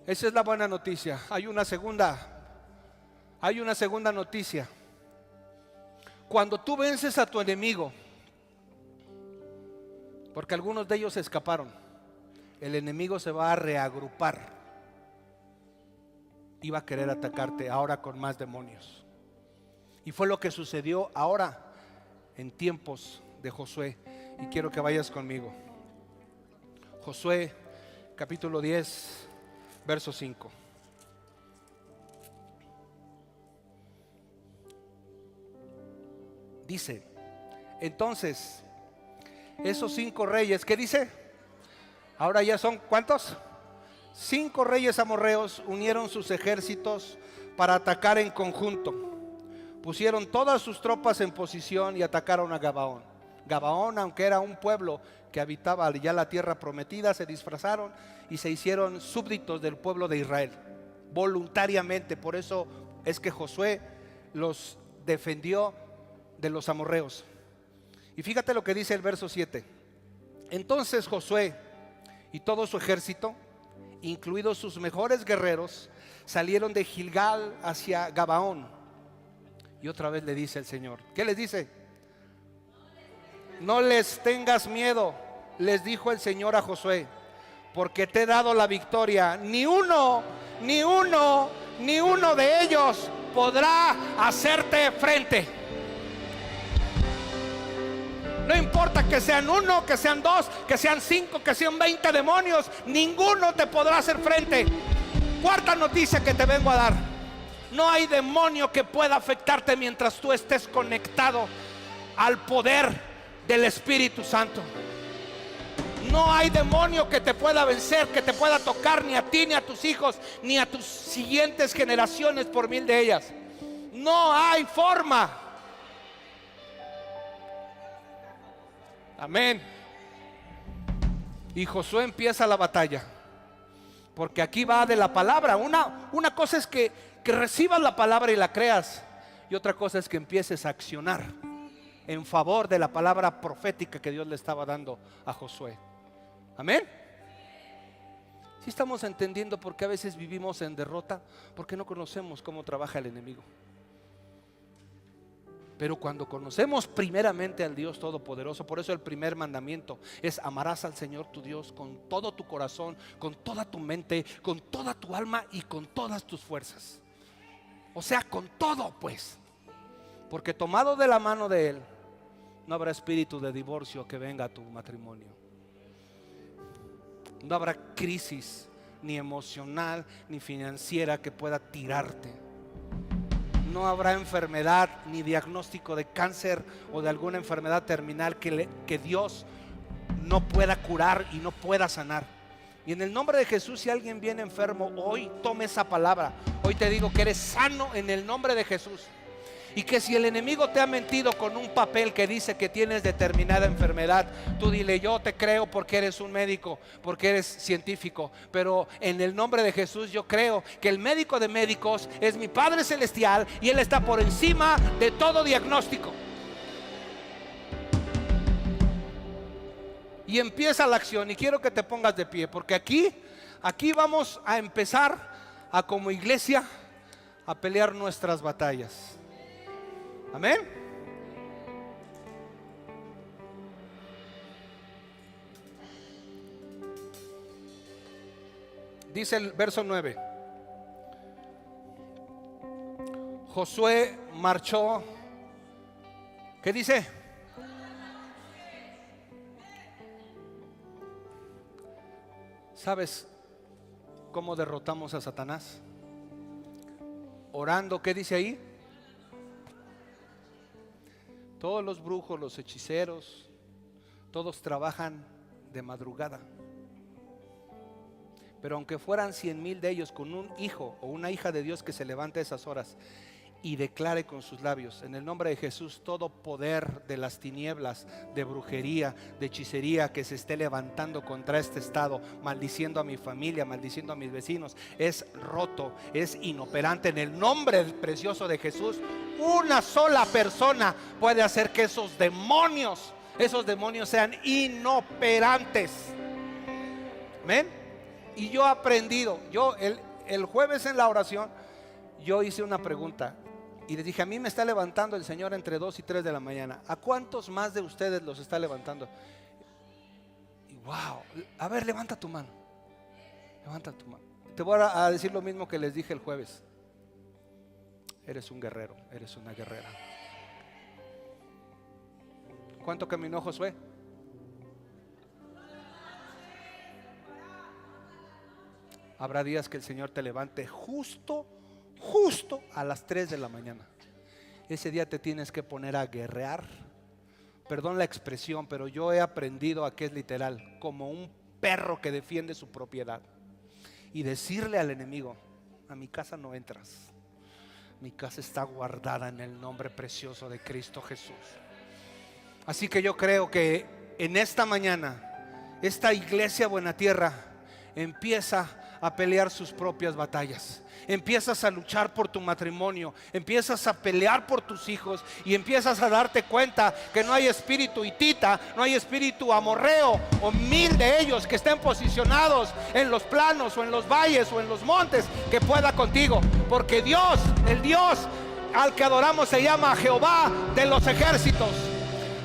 Esa es la buena noticia. Hay una segunda noticia. Cuando tú vences a tu enemigo, porque algunos de ellos escaparon, el enemigo se va a reagrupar y va a querer atacarte ahora con más demonios. Y fue lo que sucedió ahora en tiempos de Josué. Y quiero que vayas conmigo. Josué capítulo 10 verso 5. Dice: entonces Esos 5 reyes, ¿qué dice? Ahora ya son, ¿cuántos? 5 reyes amorreos unieron sus ejércitos para atacar en conjunto. Pusieron todas sus tropas en posición y atacaron a Gabaón. Gabaón, aunque era un pueblo que habitaba ya la tierra prometida, se disfrazaron y se hicieron súbditos del pueblo de Israel, voluntariamente. Por eso es que Josué los defendió de los amorreos. Y fíjate lo que dice el verso 7. Entonces Josué y todo su ejército, incluidos sus mejores guerreros, salieron de Gilgal hacia Gabaón. Y otra vez le dice el Señor, ¿qué les dice? No les tengas miedo, les dijo el Señor a Josué, porque te he dado la victoria. Ni uno de ellos podrá hacerte frente. No importa que sean 1, que sean 2, que sean 5, que sean 20 demonios, ninguno te podrá hacer frente. Cuarta noticia que te vengo a dar: no hay demonio que pueda afectarte mientras tú estés conectado al poder del Espíritu Santo. No hay demonio que te pueda vencer, que te pueda tocar, ni a ti, ni a tus hijos, ni a tus siguientes generaciones por 1000 de ellas. No hay forma. Amén. Y Josué empieza la batalla, porque aquí va de la palabra. Una cosa es que recibas la palabra y la creas, y otra cosa es que empieces a accionar en favor de la palabra profética que Dios le estaba dando a Josué. Amén. Si estamos entendiendo por qué a veces vivimos en derrota, porque no conocemos cómo trabaja el enemigo. Pero cuando conocemos primeramente al Dios Todopoderoso, por eso el primer mandamiento es: amarás al Señor tu Dios con todo tu corazón, con toda tu mente, con toda tu alma y con todas tus fuerzas. O sea, con todo, pues. Porque tomado de la mano de Él, no habrá espíritu de divorcio que venga a tu matrimonio. No habrá crisis ni emocional ni financiera que pueda tirarte. No habrá enfermedad ni diagnóstico de cáncer o de alguna enfermedad terminal que Dios no pueda curar y no pueda sanar. Y en el nombre de Jesús, si alguien viene enfermo hoy, tome esa palabra. Hoy te digo que eres sano en el nombre de Jesús. Y que si el enemigo te ha mentido con un papel que dice que tienes determinada enfermedad, tú dile: yo te creo porque eres un médico, porque eres científico, pero en el nombre de Jesús yo creo que el médico de médicos es mi Padre Celestial y Él está por encima de todo diagnóstico. Y empieza la acción, y quiero que te pongas de pie, porque aquí vamos a empezar a, como iglesia, a pelear nuestras batallas. Amén. Dice el verso 9: Josué marchó. ¿Qué dice? ¿Sabes cómo derrotamos a Satanás? Orando. ¿Qué dice ahí? Todos los brujos, los hechiceros, todos trabajan de madrugada. Pero aunque fueran 100,000 de ellos, con un hijo o una hija de Dios que se levante a esas horas y declare con sus labios: en el nombre de Jesús, todo poder de las tinieblas, de brujería, de hechicería que se esté levantando contra este estado, maldiciendo a mi familia, maldiciendo a mis vecinos, es roto, es inoperante. En el nombre precioso de Jesús, una sola persona puede hacer que esos demonios sean inoperantes. Amén. Y yo he aprendido, el jueves en la oración, yo hice una pregunta y les dije: a mí me está levantando el Señor entre 2 y 3 de la mañana. ¿A cuántos más de ustedes los está levantando? Y wow, a ver, levanta tu mano. Levanta tu mano. Te voy a decir lo mismo que les dije el jueves. Eres un guerrero, eres una guerrera. ¿Cuánto caminó Josué? Habrá días que el Señor te levante justo a las 3 de la mañana. Ese día te tienes que poner a guerrear, perdón la expresión, pero yo he aprendido a que es literal, como un perro que defiende su propiedad. Y decirle al enemigo: a mi casa no entras, mi casa está guardada en el nombre precioso de Cristo Jesús. Así que yo creo que en esta mañana esta iglesia Buena Tierra empieza a pelear sus propias batallas. Empiezas a luchar por tu matrimonio, empiezas a pelear por tus hijos y empiezas a darte cuenta que no hay espíritu hitita, no hay espíritu amorreo o 1000 de ellos que estén posicionados en los planos o en los valles o en los montes que pueda contigo, porque Dios, el Dios al que adoramos, se llama Jehová de los ejércitos.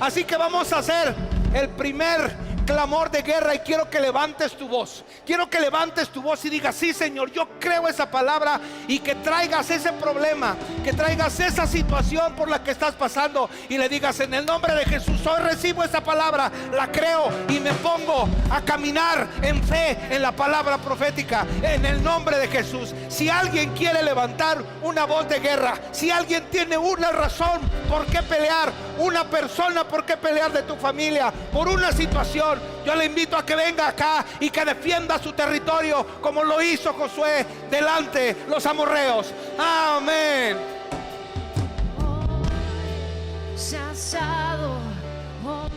Así que vamos a hacer el primer clamor de guerra y quiero que levantes tu voz. Quiero que levantes tu voz y digas: sí, Señor, yo creo esa palabra, y que traigas ese problema, que traigas esa situación por la que estás pasando y le digas: en el nombre de Jesús, hoy recibo esa palabra, la creo y me pongo a caminar en fe en la palabra profética en el nombre de Jesús. Si alguien quiere levantar una voz de guerra, si alguien tiene una razón por qué pelear, una persona por qué pelear de tu familia, por una situación, yo le invito a que venga acá y que defienda su territorio como lo hizo Josué delante de los amorreos. Amén. Se ha alzado, oh,